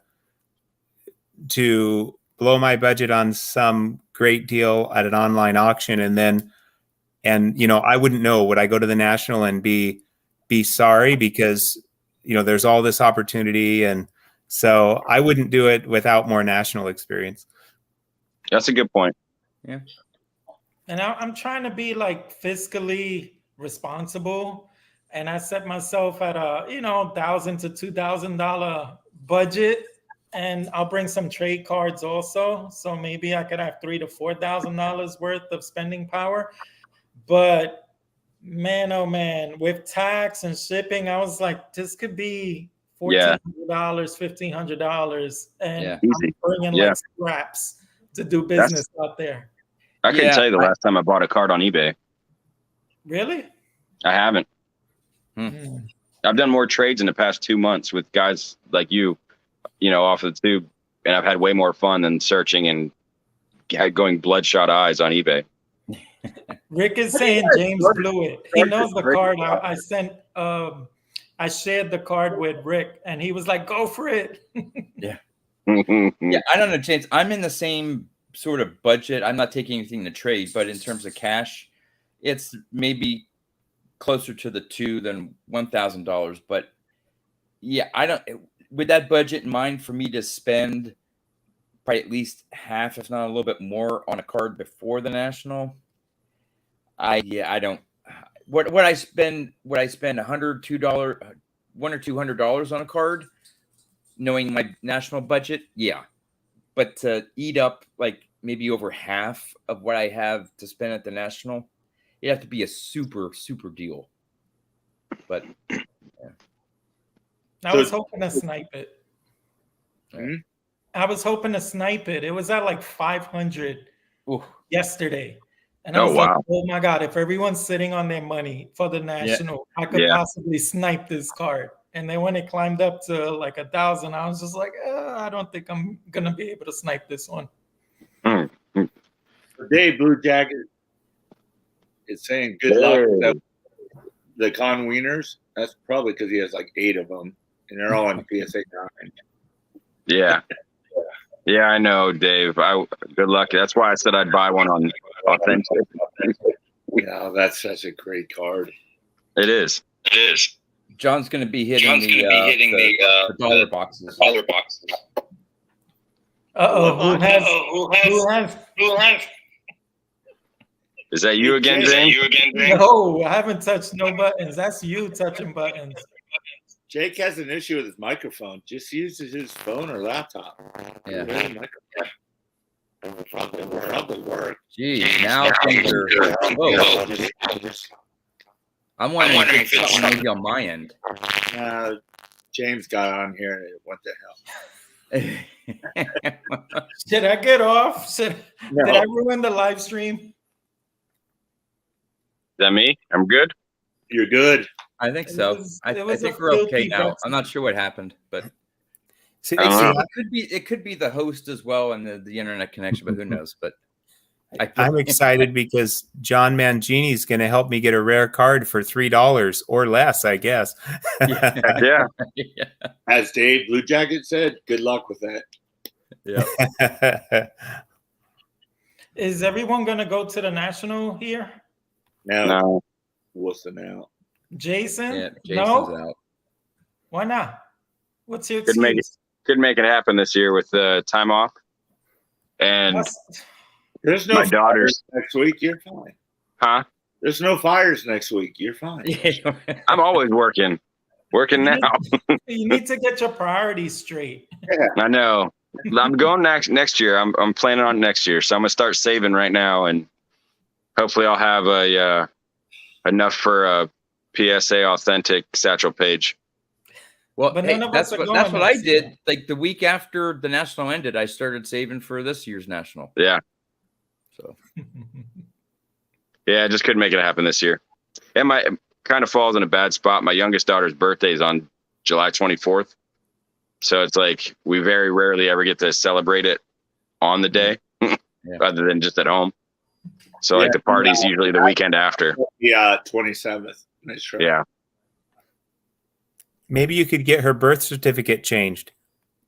blow my budget on some great deal at an online auction and I wouldn't know, would I go to the national and be sorry because there's all this opportunity, and so I wouldn't do it without more national experience. That's a good point. And I'm trying to be like fiscally responsible, and I set myself at a $1,000 to $2,000 budget, and I'll bring some trade cards also. So maybe I could have $3,000 to $4,000 worth of spending power. But man, oh man, with tax and shipping, I was like, this could be $1,400, $1,500, and Yeah. I'm bringing like scraps to do business out there. I couldn't tell you the last time I bought a card on eBay. Really? I haven't. Mm. I've done more trades in the past 2 months with guys like you, off the tube, and I've had way more fun than searching and going bloodshot eyes on eBay. Rick is saying James blew it. He knows the card. I sent. I shared the card with Rick, and he was like, "Go for it." Yeah, I don't know, James. I'm in the same sort of budget. I'm not taking anything to trade, but in terms of cash, it's maybe closer to the $2,000 than $1,000. But yeah, I don't. With that budget in mind, for me to spend probably at least half, if not a little bit more, on a card before the national, I don't. What I spend $100, $200, $100 or $200 on a card, knowing my national budget, yeah. But to eat up like maybe over half of what I have to spend at the national, it'd have to be a super deal. But yeah. I was hoping to snipe it. Hmm? I was hoping to snipe it. It was at like 500 Ooh. yesterday. And I was like, oh my God, if everyone's sitting on their money for the national, I could possibly snipe this card. And then when it climbed up to like 1,000, I was just like, I don't think I'm going to be able to snipe this one. Dave Blue Jacket is saying good luck with the Con Wieners. That's probably because he has like 8 of them, and they're all on PSA 9. Yeah. Yeah, I know, Dave. Good luck. That's why I said I'd buy one on Authentic. Yeah, that's such a great card. It is. John's going to be hitting the dollar boxes. Who has? Is that you again, James? No, I haven't touched no buttons. That's you touching buttons. Jake has an issue with his microphone. Just uses his phone or laptop. Yeah. Probably work. Geez, now things are. Whoa. I'm wondering if it's something maybe on my end. James got on here and what the Should I get off? Did I No, ruin the live stream? Is that me? I'm good. you're good. I think so. I It was a think we're okay filthy now. Brexit. I'm not sure what happened, but See, I don't see, know. it could be the host as well and the internet connection, but who knows? But I'm excited because John Mangini is going to help me get a rare card for $3 or less, I guess. Yeah. Heck yeah. Yeah. As Dave Blue Jacket said, good luck with that. Yeah. Is everyone going to go to the national here? Now, No. Wilson out. Jason? Yeah. Jason's No? out. Why not? What's your Could make it. excuse? Could make it happen this year with the time off. And What's- There's no my fires daughter's, next week. You're fine. huh? There's no fires next week. You're fine. I'm always working now. You need to get your priorities straight. I know. I'm going next year. I'm planning on next year, so I'm gonna start saving right now, and hopefully I'll have a enough for a PSA authentic satchel page. Well, But hey, none of that's us are what I going next did. year. Like the week after the national ended, I started saving for this year's national. Yeah, So yeah. I just couldn't make it happen this year, and my kind of falls in a bad spot. My youngest daughter's birthday is on July 24th, so it's like we very rarely ever get to celebrate it on the day, other than just at home. So like Yeah, the party's usually the weekend after. Yeah, 27th. That's right. Yeah, Maybe you could get her birth certificate changed.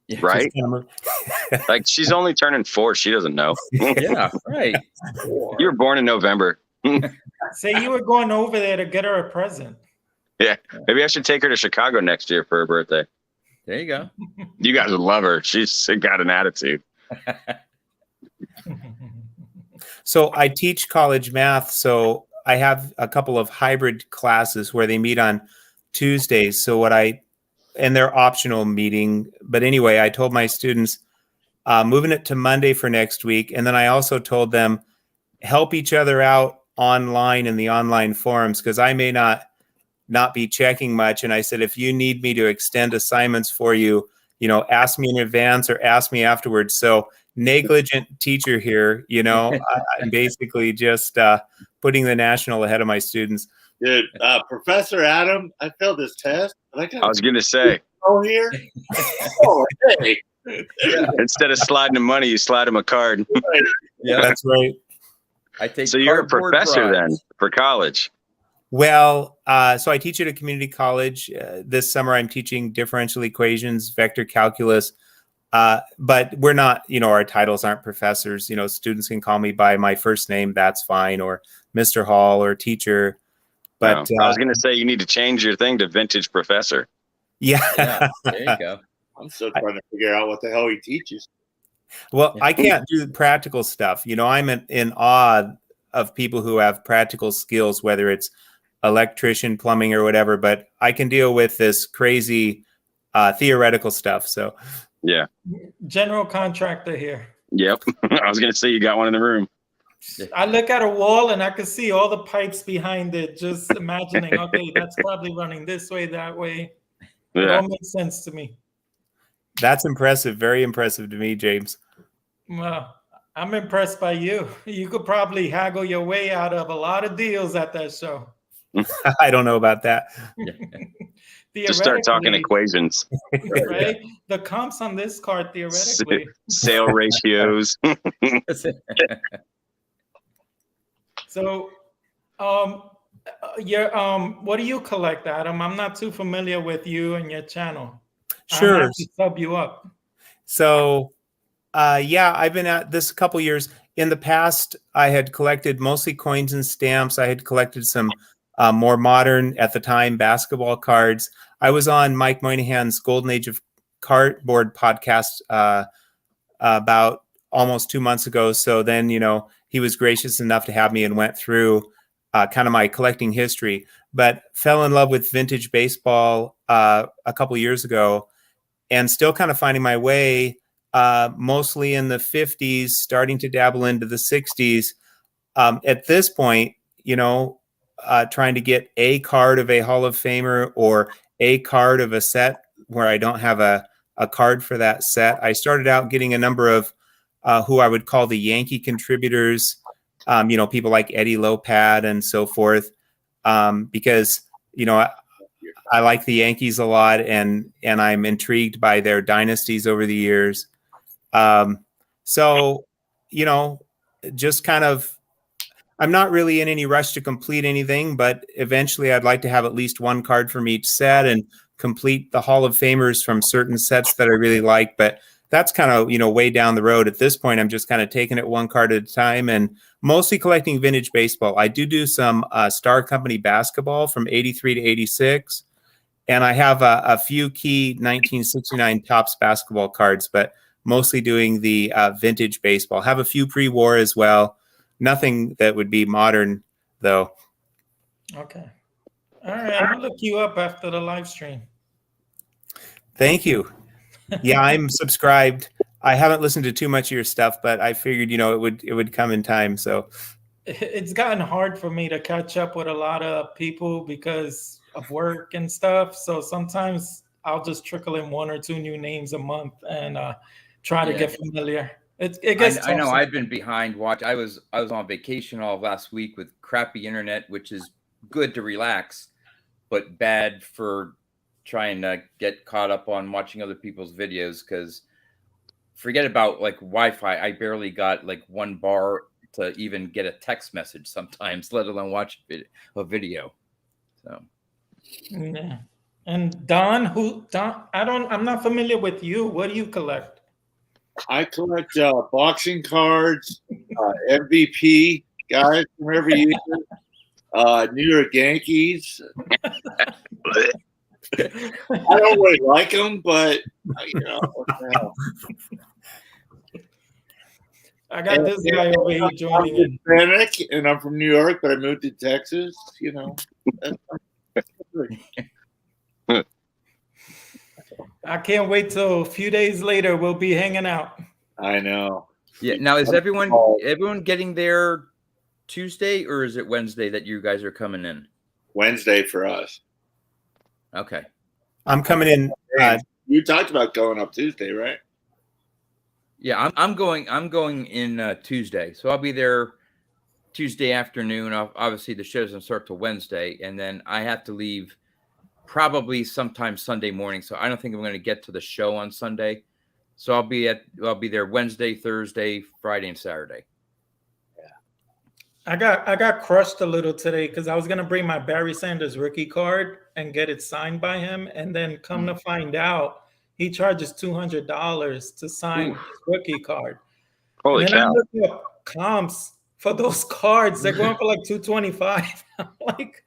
yeah. right. Just kind of- Like she's only turning 4. She doesn't know. Yeah, right. You were born in November. Say you were going over there to get her a present. Maybe I should take her to Chicago next year for her birthday. There you go. You guys would love her. She's got an attitude. So I teach college math. So I have a couple of hybrid classes where they meet on Tuesdays. So and they're optional meeting. But anyway, I told my students, moving it to Monday for next week. And then I also told them, help each other out online in the online forums, because I may not be checking much. And I said, if you need me to extend assignments for you, ask me in advance or ask me afterwards. So negligent teacher here, I'm basically just putting the national ahead of my students. Dude, Professor Adam, I failed this test. I I was going to say, go here. Oh, hey. instead of sliding him money, you slide him a card. Yeah, That's right. I take. So you're a cardboard professor then bribes. for college. Well, so I teach at a community college. This summer, I'm teaching differential equations, vector calculus. But we're not, our titles aren't professors. Students can call me by my first name. That's fine. Or Mr. Hall or teacher. But I was going to say you need to change your thing to vintage professor. Yeah, yeah. there you go. I'm still trying to figure out what the hell he teaches. Well, I can't do practical stuff. I'm in awe of people who have practical skills, whether it's electrician, plumbing, or whatever. But I can deal with this crazy theoretical stuff. So, Yeah. General contractor here. Yep. I was going to say you got one in the room. I look at a wall and I can see all the pipes behind it, just imagining, okay, that's probably running this way, that way. It Yeah. all makes sense to me. that's impressive. Very impressive to me, James. Well, I'm impressed by you. You could probably haggle your way out of a lot of deals at that show. I don't know about that. Just start talking Theoretically, equations, right? The comps on this card, theoretically. sale ratios. So, what do you collect, Adam? I'm not too familiar with you and your channel. I Sure. have to sub you up. So, I've been at this a couple years. In the past, I had collected mostly coins and stamps. I had collected some more modern, at the time, basketball cards. I was on Mike Moynihan's Golden Age of Cardboard podcast about almost 2 months ago. So then, he was gracious enough to have me and went through kind of my collecting history, but fell in love with vintage baseball a couple years ago and still kind of finding my way, mostly in the 50s, starting to dabble into the 60s. At this point, trying to get a card of a Hall of Famer or a card of a set where I don't have a a card for that set. I started out getting a number of who I would call the Yankee contributors, people like Eddie Lopad and so forth, because I like the Yankees a lot, and I'm intrigued by their dynasties over the years. So, just kind of, I'm not really in any rush to complete anything, but eventually I'd like to have at least one card from each set and complete the Hall of Famers from certain sets that I really like. But that's kind of, way down the road. At this point, I'm just kind of taking it one card at a time and mostly collecting vintage baseball. I do some Star Company basketball from 83 to 86. And I have a few key 1969 Topps basketball cards, but mostly doing the vintage baseball. Have a few pre-war as well. Nothing that would be modern, though. Okay. All right. I'm going to look you up after the live stream. Thank you. Yeah, I'm subscribed. I haven't listened to too much of your stuff, but I figured, it would come in time. So it's gotten hard for me to catch up with a lot of people because of work and stuff. So sometimes I'll just trickle in one or two new names a month and try to get familiar. It gets tough. I know I've been behind watch. I was on vacation all last week with crappy internet, which is good to relax, but bad for trying to get caught up on watching other people's videos, because forget about like Wi-Fi. I barely got like 1 bar to even get a text message sometimes, let alone watch a video. So yeah. And Don, I'm not familiar with you. What do you collect? I collect boxing cards, MVP guys from every year, New York Yankees. I don't really like them, but what the hell. I got this guy over here joining in. Hispanic, and I'm from New York, but I moved to Texas. I can't wait till a few days later. We'll be hanging out. I know. Yeah. Now, is everyone getting there Tuesday, or is it Wednesday that you guys are coming in? Wednesday for us. Okay. I'm coming in. You talked about going up Tuesday, right? Yeah, I'm going in Tuesday, so I'll be there Tuesday afternoon. Obviously, the show doesn't start till Wednesday, and then I have to leave probably sometime Sunday morning. So I don't think I'm going to get to the show on Sunday. So I'll be there Wednesday, Thursday, Friday, and Saturday. I got crushed a little today because I was gonna bring my Barry Sanders rookie card and get it signed by him, and then come to find out he charges $200 to sign his rookie card. Holy and then cow! I looked up comps for those cards. They're going for like $225. I'm like,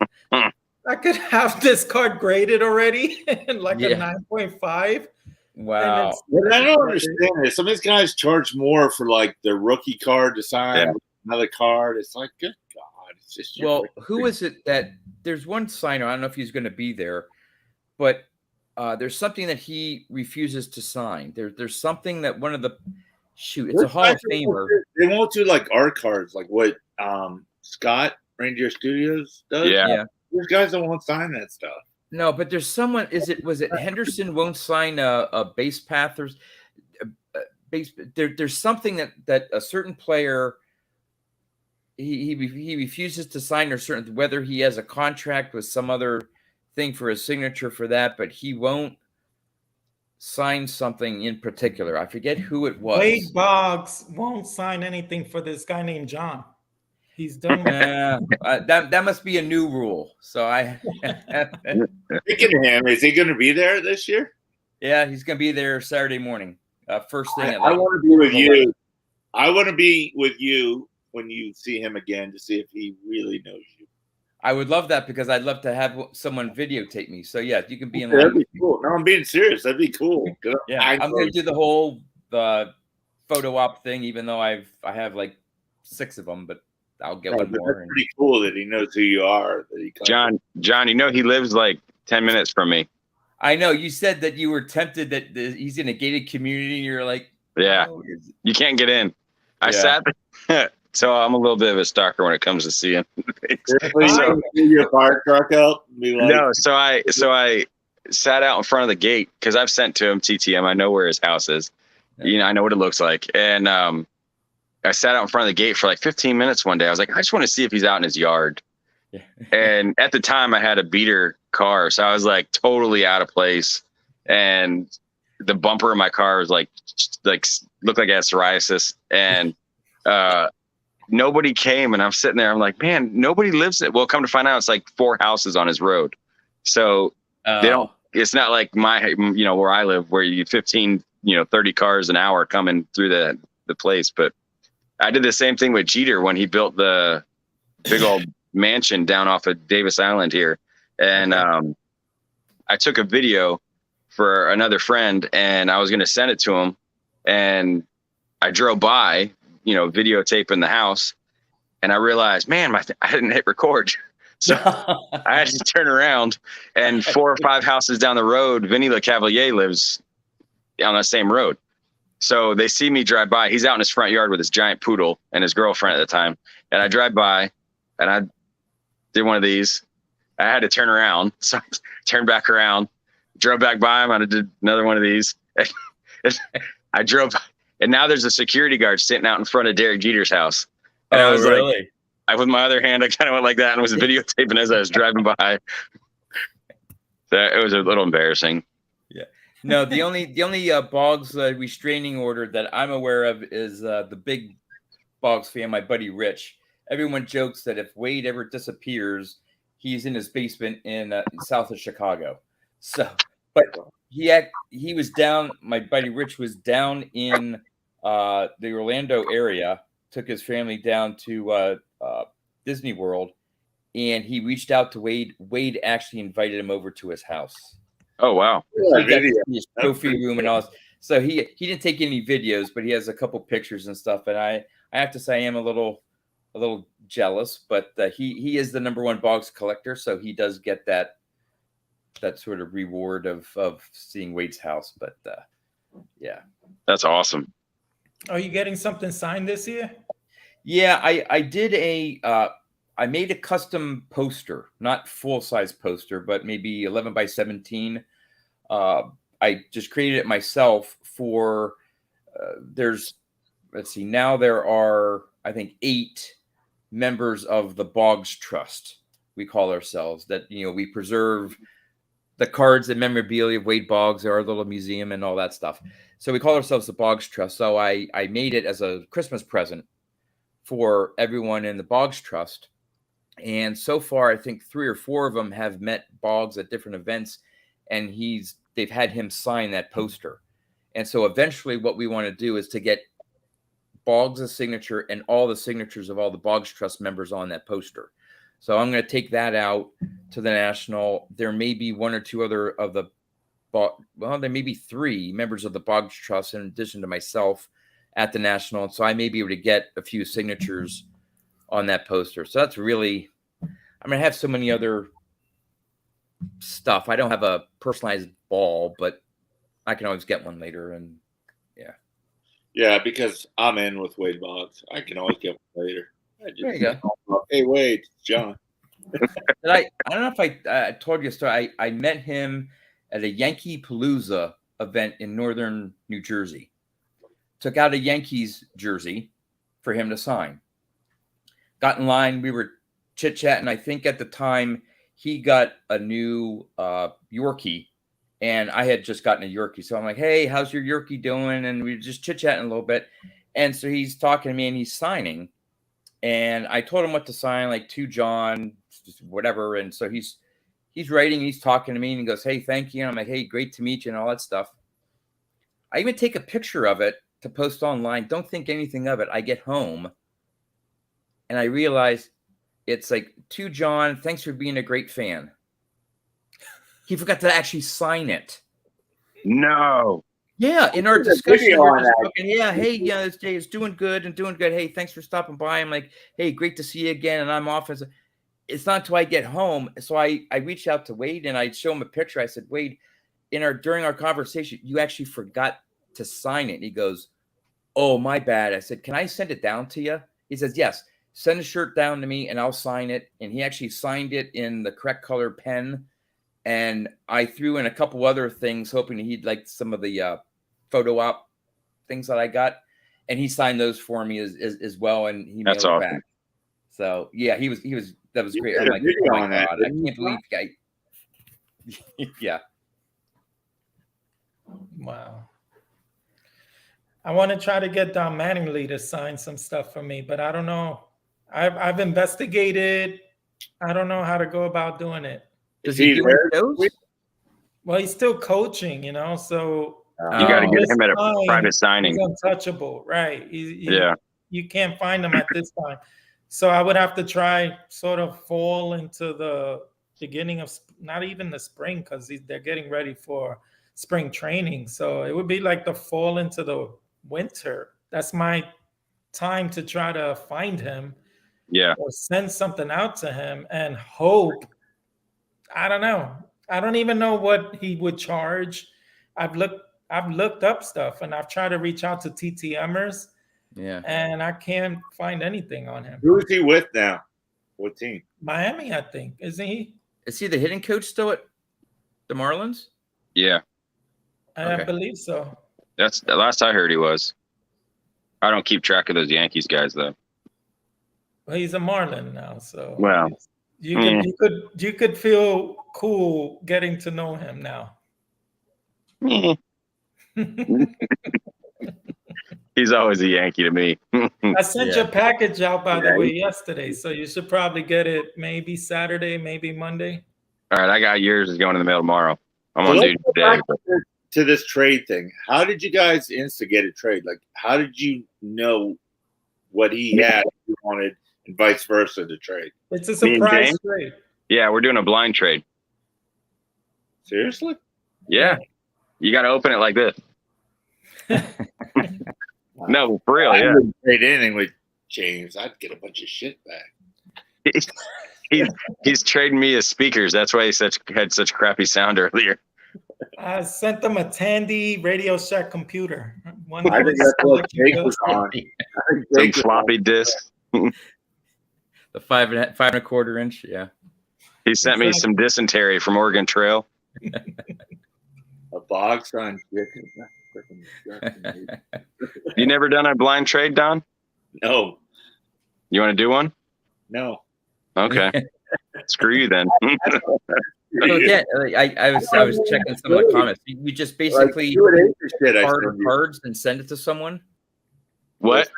I could have this card graded already and like a 9.5. Wow. What I don't understand is some of these guys charge more for like their rookie card to sign another card. It's like, good God. It's just who is it that there's one signer? I don't know if he's going to be there, but there's something that he refuses to sign. There's something that one of the it's a Hall of Famer. They won't do like art cards, like what Scott Reindeer Studios does. Yeah. There's guys that won't sign that stuff. No, but there's someone. Was it Henderson won't sign a base path or base? There's something that a certain player he refuses to sign, or certain whether he has a contract with some other thing for his signature for that, but he won't sign something in particular. I forget who it was. Wade Boggs won't sign anything for this guy named John. He's done with that must be a new rule. So Speaking of him, is he going to be there this year? Yeah, he's going to be there Saturday morning. First thing. I want to be with you. I want to be with you when you see him again to see if he really knows you. I would love that because I'd love to have someone videotape me. So yeah, you can be in line. That'd be cool. No, I'm being serious. That'd be cool. Yeah, I'm going to do the whole photo op thing, even though I have like 6 of them, but I'll get one more. That's pretty cool that he knows who you are. John, he lives like 10 minutes from me. I know. You said that you were tempted that he's in a gated community. And you're like, yeah, you can't get in. I sat there. So I'm a little bit of a stalker when it comes to seeing. So, your fire truck out? No, so I sat out in front of the gate because I've sent to him TTM. I know where his house is. I know what it looks like. And I sat out in front of the gate for like 15 minutes one day. I was like, I just want to see if he's out in his yard. Yeah. And at the time I had a beater car, so I was like totally out of place. And the bumper of my car was like looked like it had psoriasis. And nobody came, and I'm sitting there. I'm like, man, nobody lives it. Well, come to find out, it's like 4 houses on his road. So they don't. It's not like where I live, where you 15, 30 cars an hour coming through the place. But I did the same thing with Jeter when he built the big old mansion down off of Davis Island here, and I took a video for another friend, and I was going to send it to him, and I drove by, videotaping the house, and I realized, man, I didn't hit record. So I had to turn around, and 4 or 5 houses down the road, Vinny LeCavalier lives on the same road. So they see me drive by. He's out in his front yard with his giant poodle and his girlfriend at the time. And I drive by, and I did one of these. I had to turn around. So I turned back around, drove back by him. I did another one of these. I drove, and now there's a security guard sitting out in front of Derek Jeter's house. And I was really? Like, with my other hand, I kind of went like that and was videotaping as I was driving by. So it was a little embarrassing. Yeah. No, the only Boggs restraining order that I'm aware of is the big Boggs fan, my buddy Rich. Everyone jokes that if Wade ever disappears, he's in his basement in south of Chicago. So, but he was down. My buddy Rich was down in the Orlando area. Took his family down to Disney World, and he reached out to Wade. Wade actually invited him over to his house. Oh wow! He got to see his trophy room and all. So he didn't take any videos, but he has a couple pictures and stuff. And I have to say I am a little jealous, but he is the #1 Boggs collector, so he does get that sort of reward of seeing Wade's house. But yeah, that's awesome. Are you getting something signed this year? Yeah, I did I made a custom poster, not full-size poster, but maybe 11 by 17. I just created it myself for, let's see, now there are, I think, 8 members of the Boggs Trust, we call ourselves, that, we preserve the cards and memorabilia of Wade Boggs, our little museum and all that stuff. So we call ourselves the Boggs Trust. So I made it as a Christmas present for everyone in the Boggs Trust. And so far, I think 3 or 4 of them have met Boggs at different events, and they've had him sign that poster. And so eventually what we want to do is to get Boggs' signature and all the signatures of all the Boggs Trust members on that poster. So I'm going to take that out to the National. There may be 1 or 2 other of the, there may be 3 members of the Boggs Trust in addition to myself at the National. And so I may be able to get a few signatures on that poster. So that's really, I mean, I have so many other stuff. I don't have a personalized ball, but I can always get one later. And yeah, because I'm in with Wade Boggs. I can always get one later. There you go. Hey, Wade, John. I don't know if I told you a story. I met him at a Yankee Palooza event in northern New Jersey. Took out a Yankees jersey for him to sign. Got in line. We were chit-chatting. I think at the time he got a new Yorkie, and I had just gotten a Yorkie. So I'm like, hey, how's your Yorkie doing? And we were just chit-chatting a little bit. And so he's talking to me, and he's signing. And I told him what to sign, like to John, whatever. And so he's writing, he's talking to me, and he goes, hey, thank you. And I'm like, hey, great to meet you, and all that stuff. I even take a picture of it to post online. Don't think anything of it. I get home, and I realize it's like, to John, thanks for being a great fan. He forgot to actually sign it. No. Yeah, in our discussion, we're just talking, it's doing good. Hey, thanks for stopping by. I'm like, hey, great to see you again. And I'm off. It's not until I get home. So I reached out to Wade, and I show him a picture. I said, Wade, during our conversation, you actually forgot to sign it. And he goes, oh, my bad. I said, can I send it down to you? He says, yes, send the shirt down to me and I'll sign it. And he actually signed it in the correct color pen. and I threw in a couple other things, hoping he'd like some of the photo op things that I got, and he signed those for me as well, and he That's mailed it awesome. back. So yeah, he was that was You great. did I'm a like, video oh my on that, god, I didn't can't you, believe yeah. Wow. I want to try to get Don Mattingly to sign some stuff for me, but I don't know. I've investigated. I don't know how to go about doing it. Does Is he he do there? any shows? Well, he's still coaching, so You got to Oh. get him at a time, private signing. he's untouchable, right? Yeah. You can't find him at this time. So I would have to try sort of fall into the beginning of not even the spring, because they're getting ready for spring training. So it would be like the fall into the winter. That's my time to try to find him Yeah. or send something out to him and hope. I don't know. I don't even know what he would charge. I've looked up stuff, and I've tried to reach out to TTMers, Yeah. and I can't find anything on him. Who is he with now? What team? Miami, I think, isn't he? Is he the hitting coach still at the Marlins? Yeah. I Okay. believe so. That's the last I heard he was. I don't keep track of those Yankees guys though. Well, he's a Marlin now, so Well, you could feel cool getting to know him now. he's always a Yankee to me. I sent Yeah. your package out, by the way, yesterday, so you should probably get it maybe Saturday, maybe Monday. All right, I got yours is going in the mail tomorrow. I'm So on let's duty go today. back to this trade thing. How did you guys instigate a trade? Like, how did you know what he had you wanted and vice versa to trade? It's a Me and surprise James? trade. Yeah, we're doing a blind trade. Seriously? Yeah. You got to open it like this. No, for real. I Yeah. wouldn't trade anything with James. I'd get a bunch of shit back. He's trading me his speakers. That's why he had such crappy sound earlier. I sent them a Tandy Radio Shack computer. One I that think was that's what like Jake was on. I think Some Jake was floppy on. disks. The 5.25 inch. Yeah. He sent me some dysentery from Oregon Trail. A Boggs on chicken. You never done a blind trade, Don? No, You want to do one? no. Okay. Screw you then. So again, I was checking some of the comments. You just basically card cards and send it to someone. What?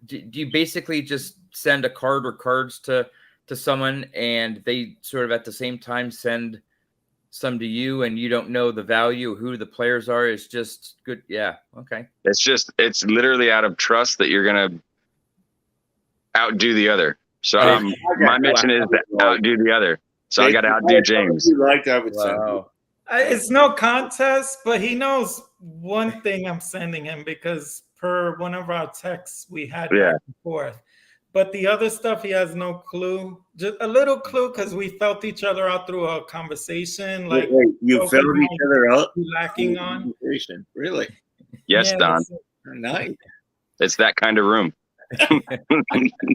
Do you basically just send a card or cards to someone, and they sort of at the same time send some to you, and you don't know the value, who the players are? It's just good. Yeah. Okay. It's literally out of trust that you're gonna outdo the other. So my mission is to outdo the other. So I got to outdo James. You liked, I would send. Wow. It's no contest, but he knows one thing I'm sending him, because per one of our texts we had back and forth. But the other stuff, he has no clue. Just a little clue, because we felt each other out through a conversation. Like, Wait, you filled each other up? lacking on. Really? Yes, Yeah, Don. Nice. It's that kind of room.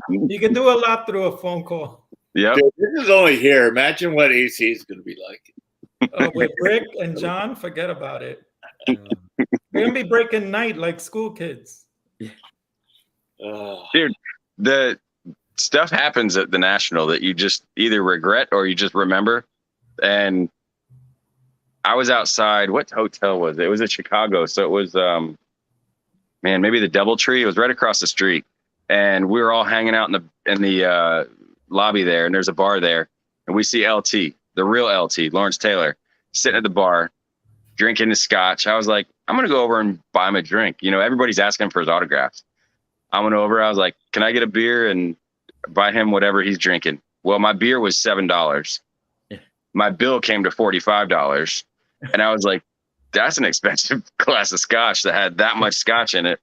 You can do a lot through a phone call. Yep. Dude, this is only here. Imagine what AC is going to be like. With Rick and John, forget about it. We're gonna be breaking night like school kids. Dude, the stuff happens at the National that you just either regret or you just remember. And I was outside. What hotel was it? It was in Chicago. So it was, maybe the DoubleTree. It was right across the street. And we were all hanging out in the lobby there. And there's a bar there. And we see LT, the real LT, Lawrence Taylor, sitting at the bar, drinking his scotch. I was like, I'm going to go over and buy him a drink. You know, everybody's asking for his autographs. I went over. I was like, can I get a beer and buy him whatever he's drinking? Well, my beer was $7. Yeah. My bill came to $45. And I was like, that's an expensive glass of scotch that had that much scotch in it.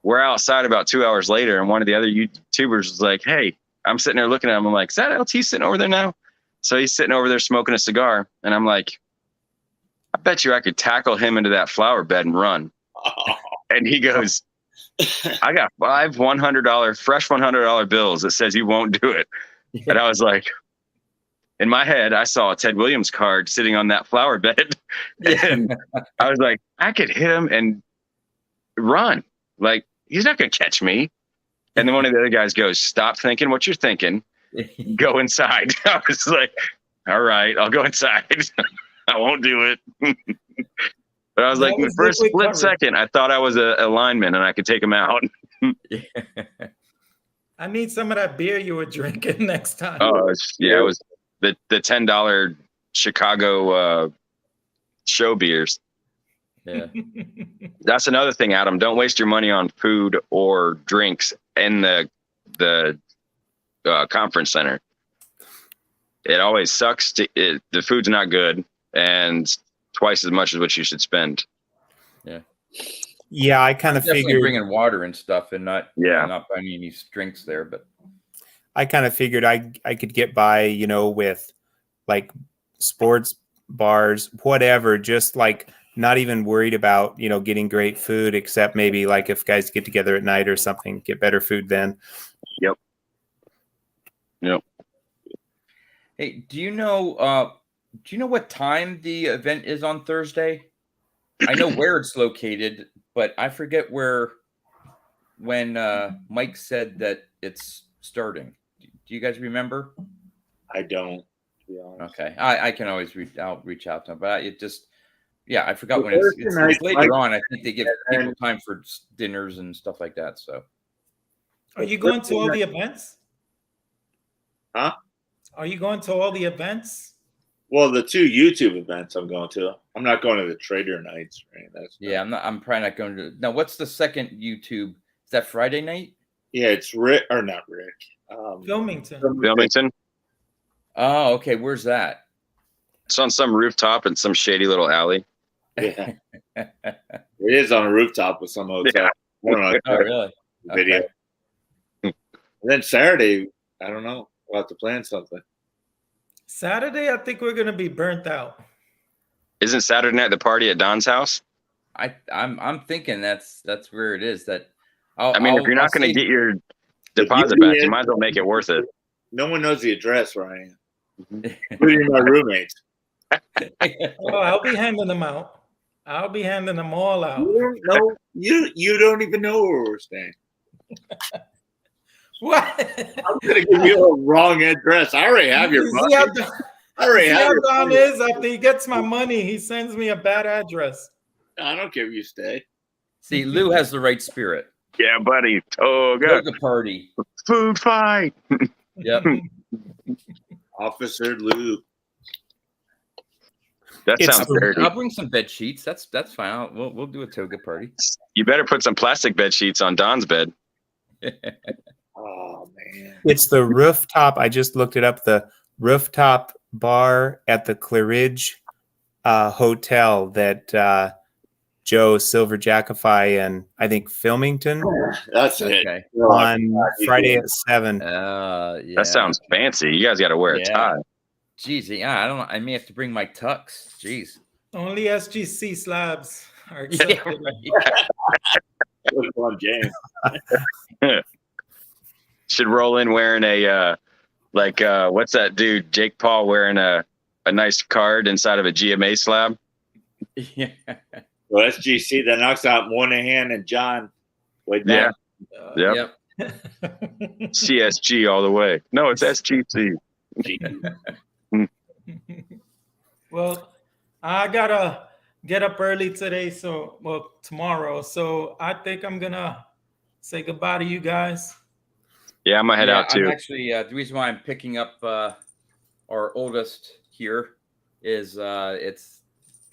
We're outside about 2 hours later, and one of the other YouTubers was like, hey, I'm sitting there looking at him. I'm like, is that LT sitting over there now? So he's sitting over there smoking a cigar. And I'm like, I bet you I could tackle him into that flower bed and run. And he goes, I got 5 $100 fresh $100 bills that says you won't do it. And I was like, in my head, I saw a Ted Williams card sitting on that flower bed. And I was like, I could hit him and run. Like, he's not going to catch me. And then one of the other guys goes, stop thinking what you're thinking. Go inside. I was like, all right, I'll go inside. I won't do it. But I was like, for a split second, I thought I was a lineman and I could take him out. I need some of that beer you were drinking next time. Oh, yeah, it was the $10 Chicago show beers. Yeah. That's another thing, Adam. Don't waste your money on food or drinks in the conference center. It always sucks. The food's not good, and twice as much as what you should spend. Yeah. Yeah, I kind of figured bringing water and stuff, and not not buying any drinks there. But I kind of figured I could get by, with like sports bars, whatever, just like not even worried about, getting great food, except maybe like if guys get together at night or something, get better food then. Yep. Hey, do you know what time the event is on Thursday? I know where it's located, but I forget when Mike said that it's starting. Do you guys remember? I don't, to be honest. Okay. I can always reach out to him, but I forgot when it's later on. I think they give people time for dinners and stuff like that. So are you going to all the events? Huh? Are you going to all the events? Well, the 2 YouTube events I'm going to. I'm not going to the trader nights. Right? I'm probably not going to. Now, what's the second YouTube? Is that Friday night? Yeah, it's Rick or not Rick. Filmington. Oh, okay. Where's that? It's on some rooftop in some shady little alley. Yeah, it is on a rooftop with some hotel. Yeah. I don't know. Oh, really? Video. Okay. And then Saturday, I don't know. We'll have to plan something. Saturday, I think we're gonna be burnt out. Isn't Saturday night the party at Don's house? I'm thinking that's where it is. If you're not going to get your deposit back, you might as well make it worth it. No one knows the address where I am, including my roommates. Oh, I'll be handing them out. I'll be handing them all out. You don't even know where we're staying. What? I'm gonna give you a wrong address. I already have your money. I already have your Don money. is after he gets my money, he sends me a bad address. I don't care if you stay. See, Lou has the right spirit. Yeah, buddy. Oh, Yoga party. Food fight. Yep. Officer Lou. That sounds dirty. I'll bring some bed sheets. That's fine. We'll do a toga party. You better put some plastic bed sheets on Don's bed. Oh man. It's the rooftop. I just looked it up. The rooftop bar at the Claridge Hotel that Joe Silver Jackify and I think Filmington. That's Okay. it. On Friday at 7. Yeah. That sounds fancy. You guys got to wear a tie. Jeez, yeah. I don't know. I may have to bring my tux. Jeez. Only SGC slabs are accepted. Good one, James. Should roll in wearing a what's that dude? Jake Paul wearing a nice card inside of a GMA slab. Yeah. Well, SGC that knocks out Moynihan and John. Wait, Yeah. Yep. CSG all the way. No, it's SGC. Well, I gotta get up early today, tomorrow. So I think I'm gonna say goodbye to you guys. Yeah, I'm gonna head out too. I'm actually, the reason why I'm picking up our oldest here is it's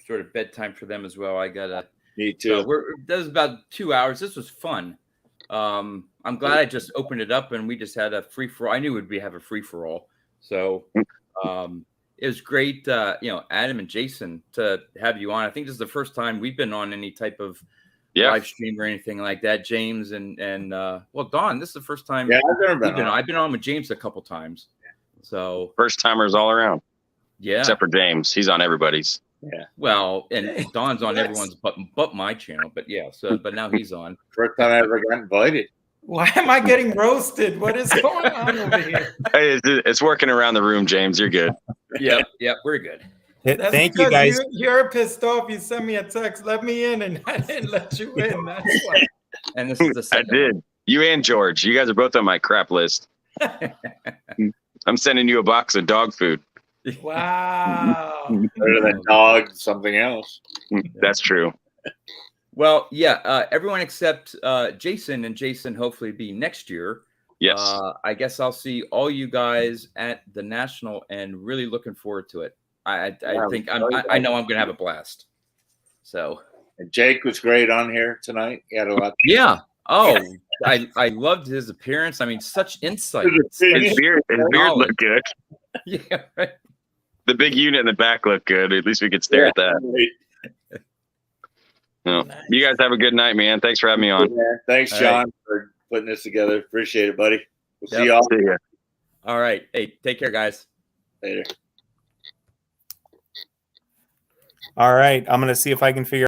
sort of bedtime for them as well. I gotta. Me too. So that was about 2 hours. This was fun. I'm glad I just opened it up and we just had a free for all. I knew we'd have a free for all. So it was great, Adam and Jason, to have you on. I think this is the first time we've been on any type of live stream or anything like that. James and Don, this is the first time. Yeah, I've been on with James a couple times. So first timers all around. Yeah, except for James, he's on everybody's. Yeah. Well, and Don's on everyone's but my channel. But yeah, but now he's on. First time I ever got invited. Why am I getting roasted? What is going on over here? Hey, it's working around the room, James. You're good. Yep, we're good. That's Thank you, because guys. you're pissed off. You sent me a text, let me in, and I didn't let you in. That's why. And this is the I second did. You and George. You guys are both on my crap list. I'm sending you a box of dog food. Wow. Better than dog, something else. That's true. Well, yeah, everyone except Jason, and Jason hopefully be next year. Yes. I guess I'll see all you guys at the National, and really looking forward to it. I think I know I'm going to have a blast. So, And Jake was great on here tonight. He had a lot. yeah. Oh, I loved his appearance. I mean, such insight. His beard looked good. Yeah, right. The big unit in the back looked good. At least we could stare at that. No. Nice. You guys have a good night, man. Thanks for having me on. Yeah, thanks, All John, for putting this together. Appreciate it, buddy. We'll see Yep. y'all See ya. All right. Hey, take care, guys. later. All right. I'm going to see if I can figure